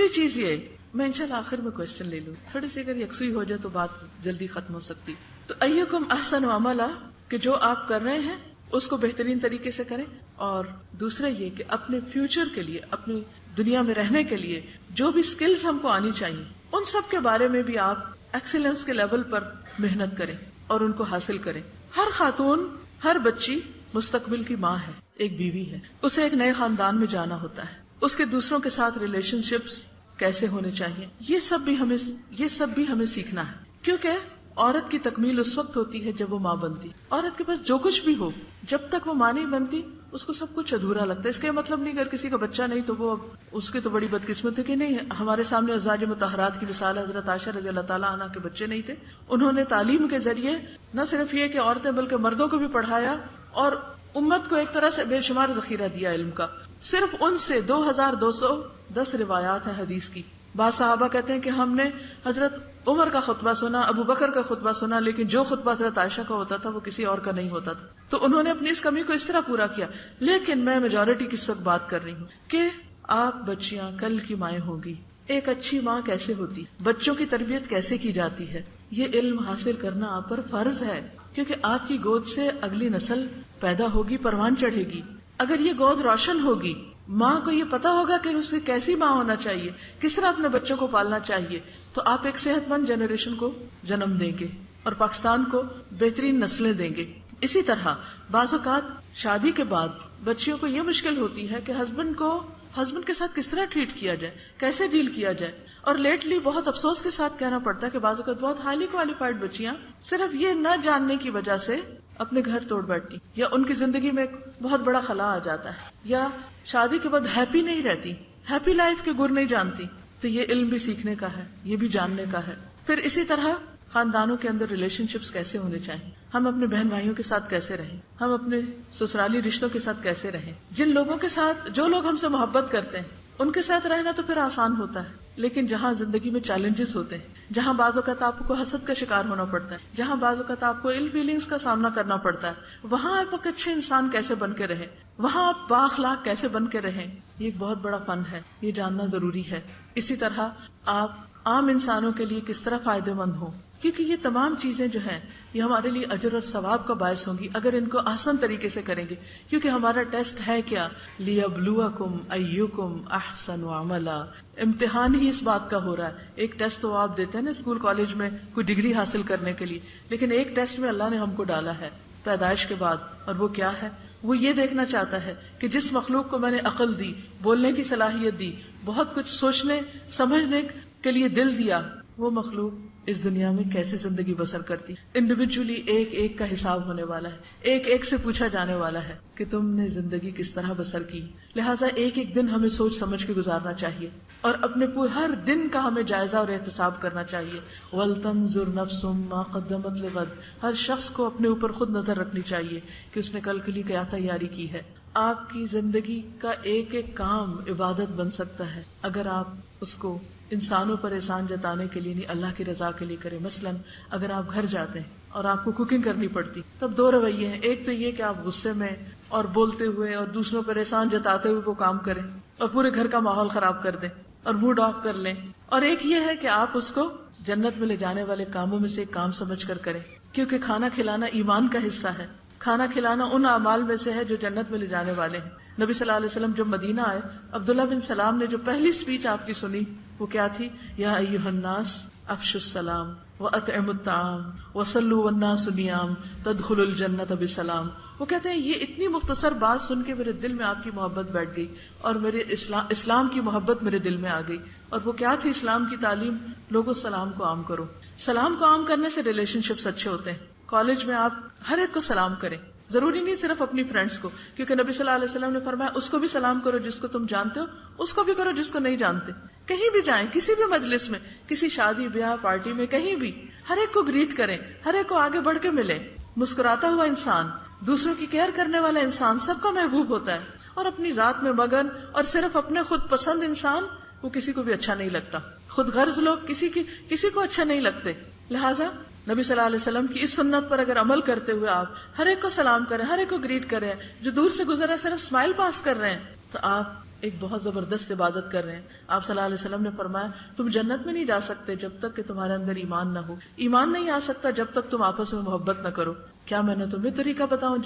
چیز یہ میں انشاءاللہ آخر میں کوشچن لے لوں, تھوڑی سی اگر یکسوئی ہو جائے تو بات جلدی ختم ہو سکتی. تو ایکم احسن عملا, کہ جو آپ کر رہے ہیں اس کو بہترین طریقے سے کریں. اور دوسرا یہ کہ اپنے فیوچر کے لیے, اپنی دنیا میں رہنے کے لیے جو بھی سکلز ہم کو آنی چاہیے, ان سب کے بارے میں بھی آپ ایکسیلنس کے لیول پر محنت کریں اور ان کو حاصل کریں. ہر خاتون, ہر بچی مستقبل کی ماں ہے, ایک بیوی ہے, اسے ایک نئے خاندان میں جانا ہوتا ہے. اس کے دوسروں کے ساتھ ریلیشن شپس کیسے ہونے چاہیے, یہ سب بھی ہمیں سیکھنا ہے. کیونکہ عورت کی تکمیل اس وقت ہوتی ہے جب وہ ماں بنتی. عورت کے پاس جو کچھ بھی ہو, جب تک وہ ماں نہیں بنتی اس کو سب کچھ ادھورا لگتا ہے. اس کا مطلب نہیں اگر کسی کا بچہ نہیں تو وہ اس کی تو بڑی بدقسمت ہے کہ نہیں. ہمارے سامنے ازواج مطہرات کی مثال, حضرت عائشہ رضی اللہ تعالیٰ عنہ کے بچے نہیں تھے. انہوں نے تعلیم کے ذریعے نہ صرف یہ کہ عورتیں بلکہ مردوں کو بھی پڑھایا, اور امت کو ایک طرح سے بے شمار ذخیرہ دیا علم کا. صرف ان سے 2210 روایات ہیں حدیث کی. بعض صحابہ کہتے ہیں کہ ہم نے حضرت عمر کا خطبہ سنا, ابو بکر کا خطبہ سنا, لیکن جو خطبہ حضرت عائشہ کا ہوتا تھا وہ کسی اور کا نہیں ہوتا تھا. تو انہوں نے اپنی اس کمی کو اس طرح پورا کیا. لیکن میں میجورٹی کی اس وقت بات کر رہی ہوں کہ آپ بچیاں کل کی مائیں ہوں گی. ایک اچھی ماں کیسے ہوتی, بچوں کی تربیت کیسے کی جاتی ہے, یہ علم حاصل کرنا آپ پر فرض ہے. کیونکہ آپ کی گود سے اگلی نسل پیدا ہوگی, پروان چڑھے گی. اگر یہ گود روشن ہوگی, ماں کو یہ پتا ہوگا کہ اسے کیسی ماں ہونا چاہیے, کس طرح اپنے بچوں کو پالنا چاہیے, تو آپ ایک صحت مند جنریشن کو جنم دیں گے اور پاکستان کو بہترین نسلیں دیں گے. اسی طرح بعض اوقات شادی کے بعد بچیوں کو یہ مشکل ہوتی ہے کہ ہسبینڈ کے ساتھ کس طرح ٹریٹ کیا جائے, کیسے ڈیل کیا جائے. اور لیٹلی بہت افسوس کے ساتھ کہنا پڑتا ہے کہ بعض اوقات بہت ہائیلی کوالیفائڈ بچیاں صرف یہ نہ جاننے کی وجہ سے اپنے گھر توڑ بیٹھتی, یا ان کی زندگی میں ایک بہت بڑا خلا آ جاتا ہے, یا شادی کے بعد ہیپی نہیں رہتی, ہیپی لائف کے گر نہیں جانتی. تو یہ علم بھی سیکھنے کا ہے, یہ بھی جاننے کا ہے. پھر اسی طرح خاندانوں کے اندر ریلیشن شپس کیسے ہونے چاہیے, ہم اپنے بہن بھائیوں کے ساتھ کیسے رہیں, ہم اپنے سسرالی رشتوں کے ساتھ کیسے رہیں. جن لوگوں کے ساتھ, جو لوگ ہم سے محبت کرتے ہیں ان کے ساتھ رہنا تو پھر آسان ہوتا ہے. لیکن جہاں زندگی میں چیلنجز ہوتے ہیں, جہاں بعض اوقات آپ کو حسد کا شکار ہونا پڑتا ہے, جہاں بعض اوقات آپ کو ill feelings کا سامنا کرنا پڑتا ہے, وہاں آپ ایک اچھے انسان کیسے بن کے رہیں, وہاں آپ بااخلاق کیسے بن کے رہیں, یہ ایک بہت بڑا فن ہے, یہ جاننا ضروری ہے. اسی طرح آپ عام انسانوں کے لیے کس طرح فائدے مند ہوں, کیونکہ یہ تمام چیزیں جو ہیں یہ ہمارے لیے اجر اور ثواب کا باعث ہوں گی اگر ان کو آسان طریقے سے کریں گے. کیونکہ ہمارا ٹیسٹ ہے کیا, لِيَبْلُوَكُمْ أَيُّكُمْ أَحْسَنُ عَمَلًا. امتحان ہی اس بات کا ہو رہا ہے. ایک ٹیسٹ تو آپ دیتے ہیں نا اسکول کالج میں کوئی ڈگری حاصل کرنے کے لیے, لیکن ایک ٹیسٹ میں اللہ نے ہم کو ڈالا ہے پیدائش کے بعد, اور وہ کیا ہے, وہ یہ دیکھنا چاہتا ہے کہ جس مخلوق کو میں نے عقل دی, بولنے کی صلاحیت دی, بہت کچھ سوچنے سمجھنے کے لیے دل دیا, وہ مخلوق اس دنیا میں کیسے زندگی بسر کرتی. انڈیویجولی ایک ایک کا حساب ہونے والا ہے, ایک ایک سے پوچھا جانے والا ہے کہ تم نے زندگی کس طرح بسر کی. لہٰذا ایک ایک دن ہمیں سوچ سمجھ کے گزارنا چاہیے اور اپنے ہر دن کا ہمیں جائزہ اور احتساب کرنا چاہیے. وَلْتَنْظُرْ نَفْسٌ مَا قَدَّمَتْ لِغَدٍ, ہر شخص کو اپنے اوپر خود نظر رکھنی چاہیے کہ اس نے کل کے لیے کیا تیاری کی ہے. آپ کی زندگی کا ایک ایک کام عبادت بن سکتا ہے اگر آپ اس کو انسانوں پر احسان جتانے کے لیے نہیں, اللہ کی رضا کے لیے کریں. مثلاً اگر آپ گھر جاتے ہیں اور آپ کو کوکنگ کرنی پڑتی, تب دو رویے ہیں. ایک تو یہ کہ آپ غصے میں اور بولتے ہوئے اور دوسروں پر احسان جتاتے ہوئے وہ کام کریں اور پورے گھر کا ماحول خراب کر دیں اور موڈ آف کر لیں. اور ایک یہ ہے کہ آپ اس کو جنت میں لے جانے والے کاموں میں سے ایک کام سمجھ کر کریں, کیونکہ کھانا کھلانا ایمان کا حصہ ہے. کھانا کھلانا ان اعمال میں سے ہے جو جنت میں لے جانے والے ہیں. نبی صلی اللہ علیہ وسلم جب مدینہ آئے, عبداللہ بن سلام نے جو پہلی سپیچ آپ کی سنی وہ کیا تھی؟ یا ایھا الناس افشوا السلام واطعموا الطعام وصلوا والناس نیام تدخلوا الجنۃ بسلام. وہ کہتے ہیں یہ اتنی مختصر بات سن کے میرے دل میں آپ کی محبت بیٹھ گئی اور میرے اسلام کی محبت میرے دل میں آ گئی. اور وہ کیا تھی اسلام کی تعلیم؟ لوگوں سلام کو عام کرو. سلام کو عام کرنے سے ریلیشن شپس اچھے ہوتے ہیں. کالج میں آپ ہر ایک کو سلام کریں, ضروری نہیں صرف اپنی فرینڈس کو, کیونکہ نبی صلی اللہ علیہ وسلم نے فرمایا اس کو بھی سلام کرو جس کو تم جانتے ہو, اس کو بھی کرو جس کو نہیں جانتے. کہیں بھی جائیں, کسی بھی مجلس میں, کسی شادی بیاہ پارٹی میں, کہیں بھی ہر ایک کو گریٹ کریں, ہر ایک کو آگے بڑھ کے ملیں. مسکراتا ہوا انسان, دوسروں کی کیئر کرنے والا انسان سب کا محبوب ہوتا ہے. اور اپنی ذات میں مگن اور صرف اپنے خود پسند انسان, وہ کسی کو بھی اچھا نہیں لگتا. خود غرض لوگ کسی کو اچھا نہیں لگتے. لہٰذا نبی صلی اللہ علیہ وسلم کی اس سنت پر اگر عمل کرتے ہوئے آپ ہر ایک کو سلام کریں, ہر ایک کو گریٹ کریں, جو دور سے گزر رہا ہے صرف اسمائل پاس کر رہے ہیں, تو آپ ایک بہت زبردست عبادت کر رہے ہیں. آپ صلی اللہ علیہ وسلم نے فرمایا تم جنت میں نہیں جا سکتے جب تک کہ تمہارے اندر ایمان نہ ہو. ایمان نہیں آ سکتا جب تک تم آپس میں محبت نہ کرو. کیا میں نے تمہیں طریقہ بتاؤں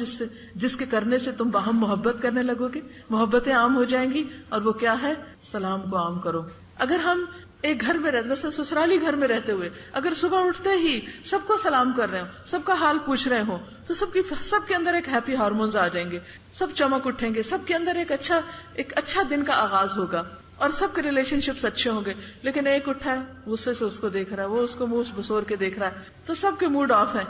جس کے کرنے سے تم باہم محبت کرنے لگو گے, محبتیں عام ہو جائیں گی. اور وہ کیا ہے؟ سلام کو عام کرو. اگر ہم ایک گھر میں رہتے, مثلا سسرالی گھر میں رہتے ہوئے اگر صبح اٹھتے ہی سب کو سلام کر رہے ہوں, سب کا حال پوچھ رہے ہوں, تو سب کے اندر ایک ہیپی ہارمونز آ جائیں گے, سب چمک اٹھیں گے, سب کے اندر ایک اچھا دن کا آغاز ہوگا اور سب کے ریلیشن شپس اچھے ہوں گے. لیکن ایک اٹھا ہے, غصے سے اس کو دیکھ رہا ہے, وہ اس کو منہ بسور کے دیکھ رہا ہے, تو سب کے موڈ آف ہے.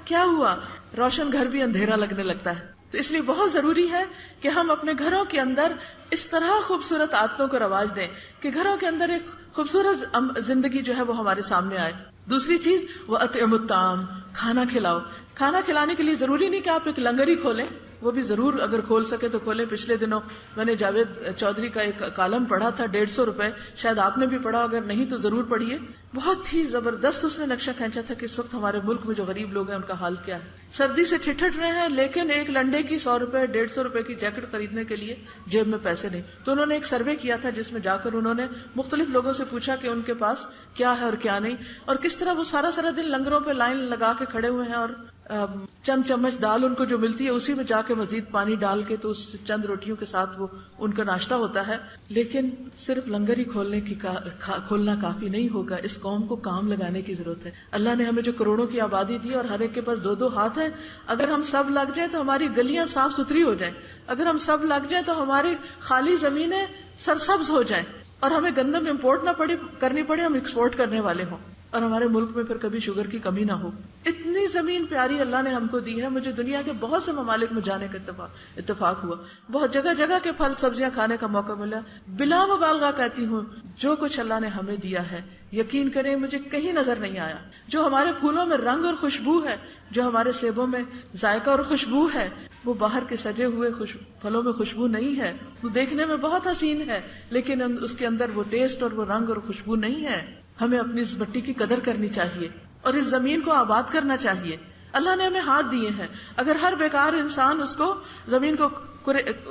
کیا ہوا؟ روشن گھر بھی اندھیرا لگنے لگتا ہے. تو اس لیے بہت ضروری ہے کہ ہم اپنے گھروں کے اندر اس طرح خوبصورت عادتوں کو رواج دیں کہ گھروں کے اندر ایک خوبصورت زندگی جو ہے وہ ہمارے سامنے آئے. دوسری چیز وَأَطْعِمُوا الطَّعَامَ, کھانا کھلاؤ. کھانا کھلانے کے لیے ضروری نہیں کہ آپ ایک لنگر ہی کھولیں, وہ بھی ضرور اگر کھول سکے تو کھولیں. پچھلے دنوں میں نے جاوید چودھری کا ایک کالم پڑھا تھا, 150 روپے, شاید آپ نے بھی پڑھا, اگر نہیں تو ضرور پڑھیے. بہت ہی زبردست اس نے نقشہ کھینچا تھا کہ اس وقت ہمارے ملک میں جو غریب لوگ ہیں ان کا حال کیا ہے. سردی سے ٹھٹھٹ رہے ہیں لیکن ایک لنڈے کی 100 روپے 150 روپے کی جیکٹ خریدنے کے لیے جیب میں پیسے نہیں. تو انہوں نے ایک سروے کیا تھا جس میں جا کر انہوں نے مختلف لوگوں سے پوچھا کہ ان کے پاس کیا ہے اور کیا نہیں, اور کس طرح وہ سارا دن لنگروں پہ لائن لگا کے کھڑے ہوئے ہیں اور چند چمچ دال ان کو جو ملتی ہے اسی میں جا کے مزید پانی ڈال کے تو اس چند روٹیوں کے ساتھ وہ ان کا ناشتہ ہوتا ہے. لیکن صرف لنگر ہی کھولنا کافی نہیں ہوگا, اس قوم کو کام لگانے کی ضرورت ہے. اللہ نے ہمیں جو کروڑوں کی آبادی دی اور ہر ایک کے پاس 2 ہاتھ ہیں, اگر ہم سب لگ جائیں تو ہماری گلیاں صاف ستھری ہو جائیں, اگر ہم سب لگ جائیں تو ہماری خالی زمینیں سرسبز ہو جائیں اور ہمیں گندم امپورٹ نہ کرنی پڑے, ہم ایکسپورٹ کرنے والے ہوں اور ہمارے ملک میں پھر کبھی شوگر کی کمی نہ ہو. اتنی زمین پیاری اللہ نے ہم کو دی ہے. مجھے دنیا کے بہت سے ممالک میں جانے کا اتفاق ہوا, بہت جگہ کے پھل سبزیاں کھانے کا موقع ملا. بلا مبالغہ کہتی ہوں جو کچھ اللہ نے ہمیں دیا ہے یقین کریں مجھے کہیں نظر نہیں آیا. جو ہمارے پھولوں میں رنگ اور خوشبو ہے, جو ہمارے سیبوں میں ذائقہ اور خوشبو ہے, وہ باہر کے سجے ہوئے پھلوں میں خوشبو نہیں ہے. وہ دیکھنے میں بہت حسین ہے لیکن اس کے اندر وہ ٹیسٹ اور وہ رنگ اور خوشبو نہیں ہے. ہمیں اپنی اس مٹی کی قدر کرنی چاہیے اور اس زمین کو آباد کرنا چاہیے. اللہ نے ہمیں ہاتھ دیے ہیں, اگر ہر بیکار انسان اس کو زمین کو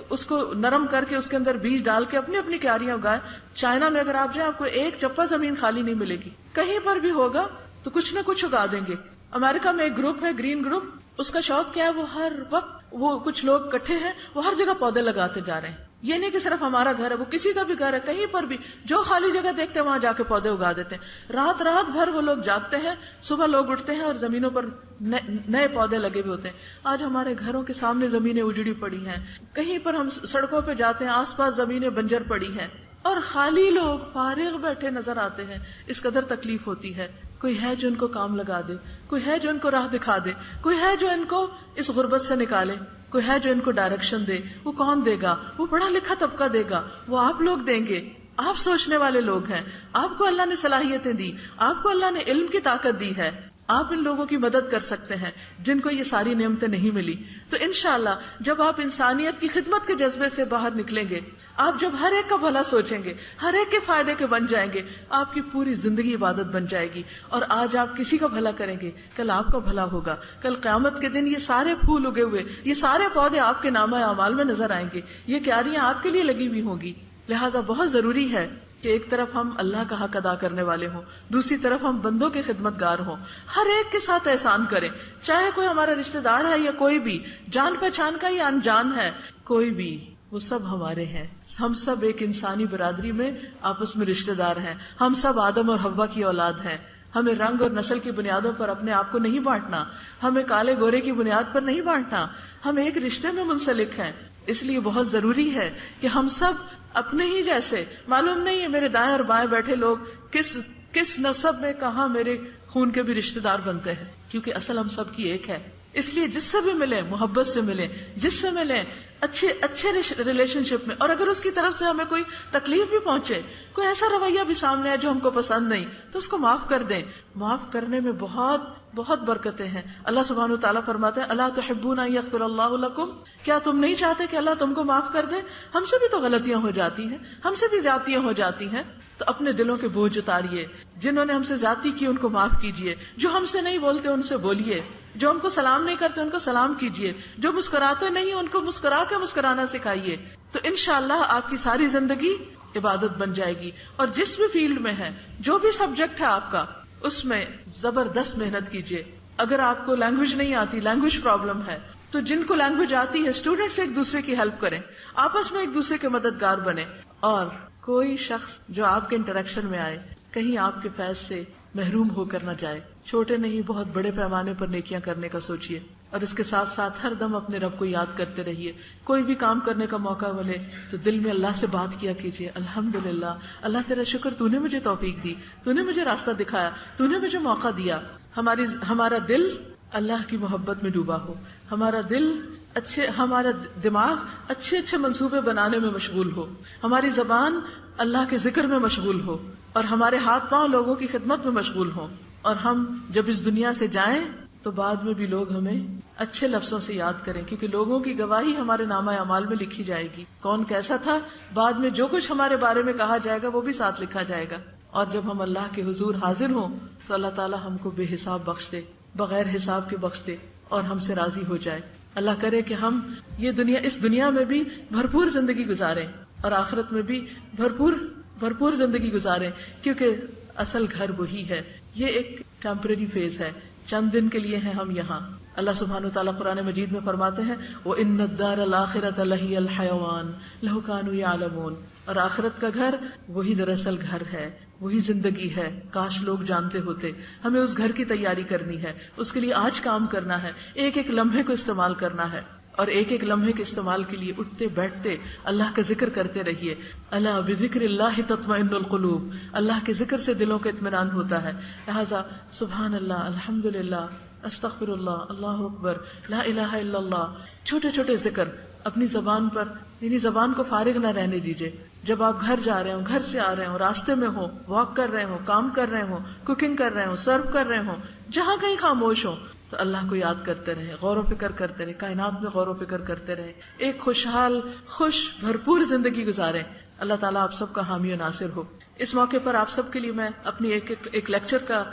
اس کو نرم کر کے اس کے اندر بیج ڈال کے اپنی اپنی کیاریاں اگائے. چائنا میں اگر آپ جائیں آپ کو ایک چپا زمین خالی نہیں ملے گی, کہیں پر بھی ہوگا تو کچھ نہ کچھ اگا دیں گے. امریکہ میں ایک گروپ ہے گرین گروپ, اس کا شوق کیا ہے, وہ ہر وقت وہ کچھ لوگ اکٹھے ہیں, وہ ہر جگہ پودے لگاتے جا رہے ہیں. یہ نہیں کہ صرف ہمارا گھر ہے, وہ کسی کا بھی گھر ہے, کہیں پر بھی جو خالی جگہ دیکھتے ہیں وہاں جا کے پودے اگا دیتے ہیں. رات بھر وہ لوگ جاگتے ہیں, صبح لوگ اٹھتے ہیں اور زمینوں پر نئے پودے لگے ہوئے ہوتے ہیں. آج ہمارے گھروں کے سامنے زمینیں اجڑی پڑی ہیں, کہیں پر ہم سڑکوں پہ جاتے ہیں آس پاس زمینیں بنجر پڑی ہیں. اور خالی لوگ فارغ بیٹھے نظر آتے ہیں، اس قدر تکلیف ہوتی ہے. کوئی ہے جو ان کو کام لگا دے، کوئی ہے جو ان کو راہ دکھا دے، کوئی ہے جو ان کو اس غربت سے نکالے، کوئی ہے جو ان کو ڈائریکشن دے. وہ کون دے گا؟ وہ پڑھا لکھا طبقہ دے گا، وہ آپ لوگ دیں گے. آپ سوچنے والے لوگ ہیں، آپ کو اللہ نے صلاحیتیں دی، آپ کو اللہ نے علم کی طاقت دی ہے، آپ ان لوگوں کی مدد کر سکتے ہیں جن کو یہ ساری نعمتیں نہیں ملی. تو انشاءاللہ جب آپ انسانیت کی خدمت کے جذبے سے باہر نکلیں گے، آپ جب ہر ایک کا بھلا سوچیں گے، ہر ایک کے فائدے کے بن جائیں گے، آپ کی پوری زندگی عبادت بن جائے گی. اور آج آپ کسی کا بھلا کریں گے، کل آپ کا بھلا ہوگا. کل قیامت کے دن یہ سارے پھول اگے ہوئے، یہ سارے پودے آپ کے نامہ اعمال میں نظر آئیں گے، یہ کیاریاں آپ کے لیے لگی ہوئی ہوں گی. لہٰذا بہت ضروری ہے کہ ایک طرف ہم اللہ کا حق ادا کرنے والے ہوں، دوسری طرف ہم بندوں کے خدمت گار ہوں. ہر ایک کے ساتھ احسان کریں، چاہے کوئی ہمارا رشتہ دار ہے یا کوئی بھی جان پہچان کا یا انجان ہے، کوئی بھی، وہ سب ہمارے ہیں. ہم سب ایک انسانی برادری میں آپس میں رشتہ دار ہیں. ہم سب آدم اور حوا کی اولاد ہیں. ہمیں رنگ اور نسل کی بنیادوں پر اپنے آپ کو نہیں بانٹنا، ہمیں کالے گورے کی بنیاد پر نہیں بانٹنا. ہم ایک رشتے میں منسلک ہیں. اس لیے بہت ضروری ہے کہ ہم سب اپنے ہی جیسے، معلوم نہیں ہے میرے دائیں اور بائیں بیٹھے لوگ کس نسب میں کہاں میرے خون کے بھی رشتہ دار بنتے ہیں، کیونکہ اصل ہم سب کی ایک ہے. اس لیے جس سے بھی ملیں محبت سے ملیں، جس سے ملیں اچھے ریلیشن شپ میں. اور اگر اس کی طرف سے ہمیں کوئی تکلیف بھی پہنچے، کوئی ایسا رویہ بھی سامنے ہے جو ہم کو پسند نہیں، تو اس کو معاف کر دیں. معاف کرنے میں بہت بہت برکتیں ہیں. اللہ سبحانہ و تعالیٰ فرماتے ہیں الا تحبون ان یغفر اللہ لکم، کیا تم نہیں چاہتے کہ اللہ تم کو معاف کر دے؟ ہم سے بھی تو غلطیاں ہو جاتی ہیں، ہم سے بھی زیادتیاں ہو جاتی ہیں. تو اپنے دلوں کے بوجھ اتاریے. جنہوں نے ہم سے زیادتی کی ان کو معاف کیجیے، جو ہم سے نہیں بولتے ان سے بولیے، جو ہم کو سلام نہیں کرتے ان کو سلام کیجیے، جو مسکراتے نہیں ان کو مسکرا کے مسکرانا سکھائیے. تو انشاءاللہ آپ کی ساری زندگی عبادت بن جائے گی. اور جس بھی فیلڈ میں ہے، جو بھی سبجیکٹ ہے آپ کا، اس میں زبردست محنت کیجیے. اگر آپ کو لینگویج نہیں آتی، لینگویج پرابلم ہے، تو جن کو لینگویج آتی ہے اسٹوڈینٹس ایک دوسرے کی ہیلپ کریں، آپس میں ایک دوسرے کے مددگار بنے. اور کوئی شخص جو آپ کے انٹریکشن میں آئے کہیں آپ کے فیض سے محروم ہو کر نہ جائے. چھوٹے نہیں بہت بڑے پیمانے پر نیکیاں کرنے کا سوچیے، اور اس کے ساتھ ساتھ ہر دم اپنے رب کو یاد کرتے رہیے. کوئی بھی کام کرنے کا موقع ملے تو دل میں اللہ سے بات کیا کیجیے، الحمدللہ اللہ تیرا شکر، تو نے مجھے توفیق دی، تو نے مجھے راستہ دکھایا، تو نے مجھے موقع دیا. ہمارا دل اللہ کی محبت میں ڈوبا ہو، ہمارا دماغ اچھے منصوبے بنانے میں مشغول ہو، ہماری زبان اللہ کے ذکر میں مشغول ہو، اور ہمارے ہاتھ پاؤں لوگوں کی خدمت میں مشغول ہوں. اور ہم جب اس دنیا سے جائیں تو بعد میں بھی لوگ ہمیں اچھے لفظوں سے یاد کریں، کیونکہ لوگوں کی گواہی ہمارے نامہ اعمال میں لکھی جائے گی. کون کیسا تھا، بعد میں جو کچھ ہمارے بارے میں کہا جائے گا وہ بھی ساتھ لکھا جائے گا. اور جب ہم اللہ کے حضور حاضر ہوں تو اللہ تعالی ہم کو بے حساب بخش دے، بغیر حساب کے بخش دے، اور ہم سے راضی ہو جائے. اللہ کرے کہ ہم اس دنیا میں بھی بھرپور زندگی گزاریں اور آخرت میں بھی بھرپور زندگی گزاریں، کیونکہ اصل گھر وہی ہے. یہ ایک ٹیمپرری فیز ہے، چند دن کے لیے ہیں ہم یہاں. اللہ سبحانہ وتعالیٰ قرآن مجید میں فرماتے ہیں وَإِنَّ الدَّارَ الْآخِرَةَ لَهِيَ الْحَيَوَانُ لَوْ كَانُوا يَعْلَمُونَ، اور آخرت کا گھر وہی دراصل گھر ہے، وہی زندگی ہے. کاش لوگ جانتے ہوتے. ہمیں اس گھر کی تیاری کرنی ہے، اس کے لیے آج کام کرنا ہے، ایک ایک لمحے کو استعمال کرنا ہے. اور ایک ایک لمحے کے استعمال کے لیے اٹھتے بیٹھتے اللہ کا ذکر کرتے رہیے. اللہ بذکر اللہ تطمئن القلوب، اللہ کے ذکر سے دلوں کا اطمینان ہوتا ہے. لہذا سبحان اللہ، الحمدللہ، استغفر اللہ، اللہ اکبر، لا الہ الا اللہ، چھوٹے چھوٹے ذکر اپنی زبان پر، یعنی زبان کو فارغ نہ رہنے دیجیے. جب آپ گھر جا رہے ہوں، گھر سے آ رہے ہوں، راستے میں ہوں، واک کر رہے ہوں، کام کر رہے ہوں، کوکنگ کر رہے ہوں، سرو کر رہے ہوں، جہاں کہیں خاموش ہوں تو اللہ کو یاد کرتے رہے، غور و فکر کرتے رہے، کائنات میں غور و فکر کرتے رہے، ایک خوشحال خوش بھرپور زندگی گزارے. اللہ تعالیٰ آپ سب کا حامی و ناصر ہو. اس موقع پر آپ سب کے لیے میں اپنی ایک لیکچر کا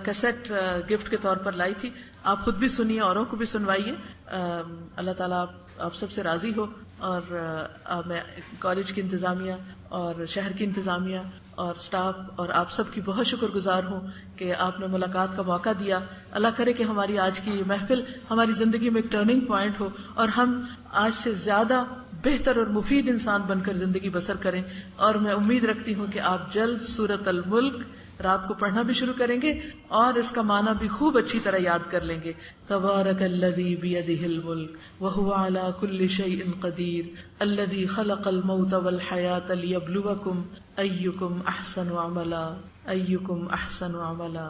کیسٹ گفٹ کے طور پر لائی تھی. آپ خود بھی سنیے، اوروں کو بھی سنوائیے. اللہ تعالیٰ آپ سب سے راضی ہو. اور میں کالج کی انتظامیہ اور شہر کی انتظامیہ اور سٹاف اور آپ سب کی بہت شکر گزار ہوں کہ آپ نے ملاقات کا موقع دیا. اللہ کرے کہ ہماری آج کی محفل ہماری زندگی میں ایک ٹرننگ پوائنٹ ہو اور ہم آج سے زیادہ بہتر اور مفید انسان بن کر زندگی بسر کریں. اور میں امید رکھتی ہوں کہ آپ جلد سورۃ الملک رات کو پڑھنا بھی شروع کریں گے اور اس کا معنی بھی خوب اچھی طرح یاد کر لیں گے. تبارک الذی بیدہ الملک وہو علی کل شیء قدیر الذی خلق الموت والحیاۃ لیبلوکم ایکم احسن عملا ایکم احسن عملا.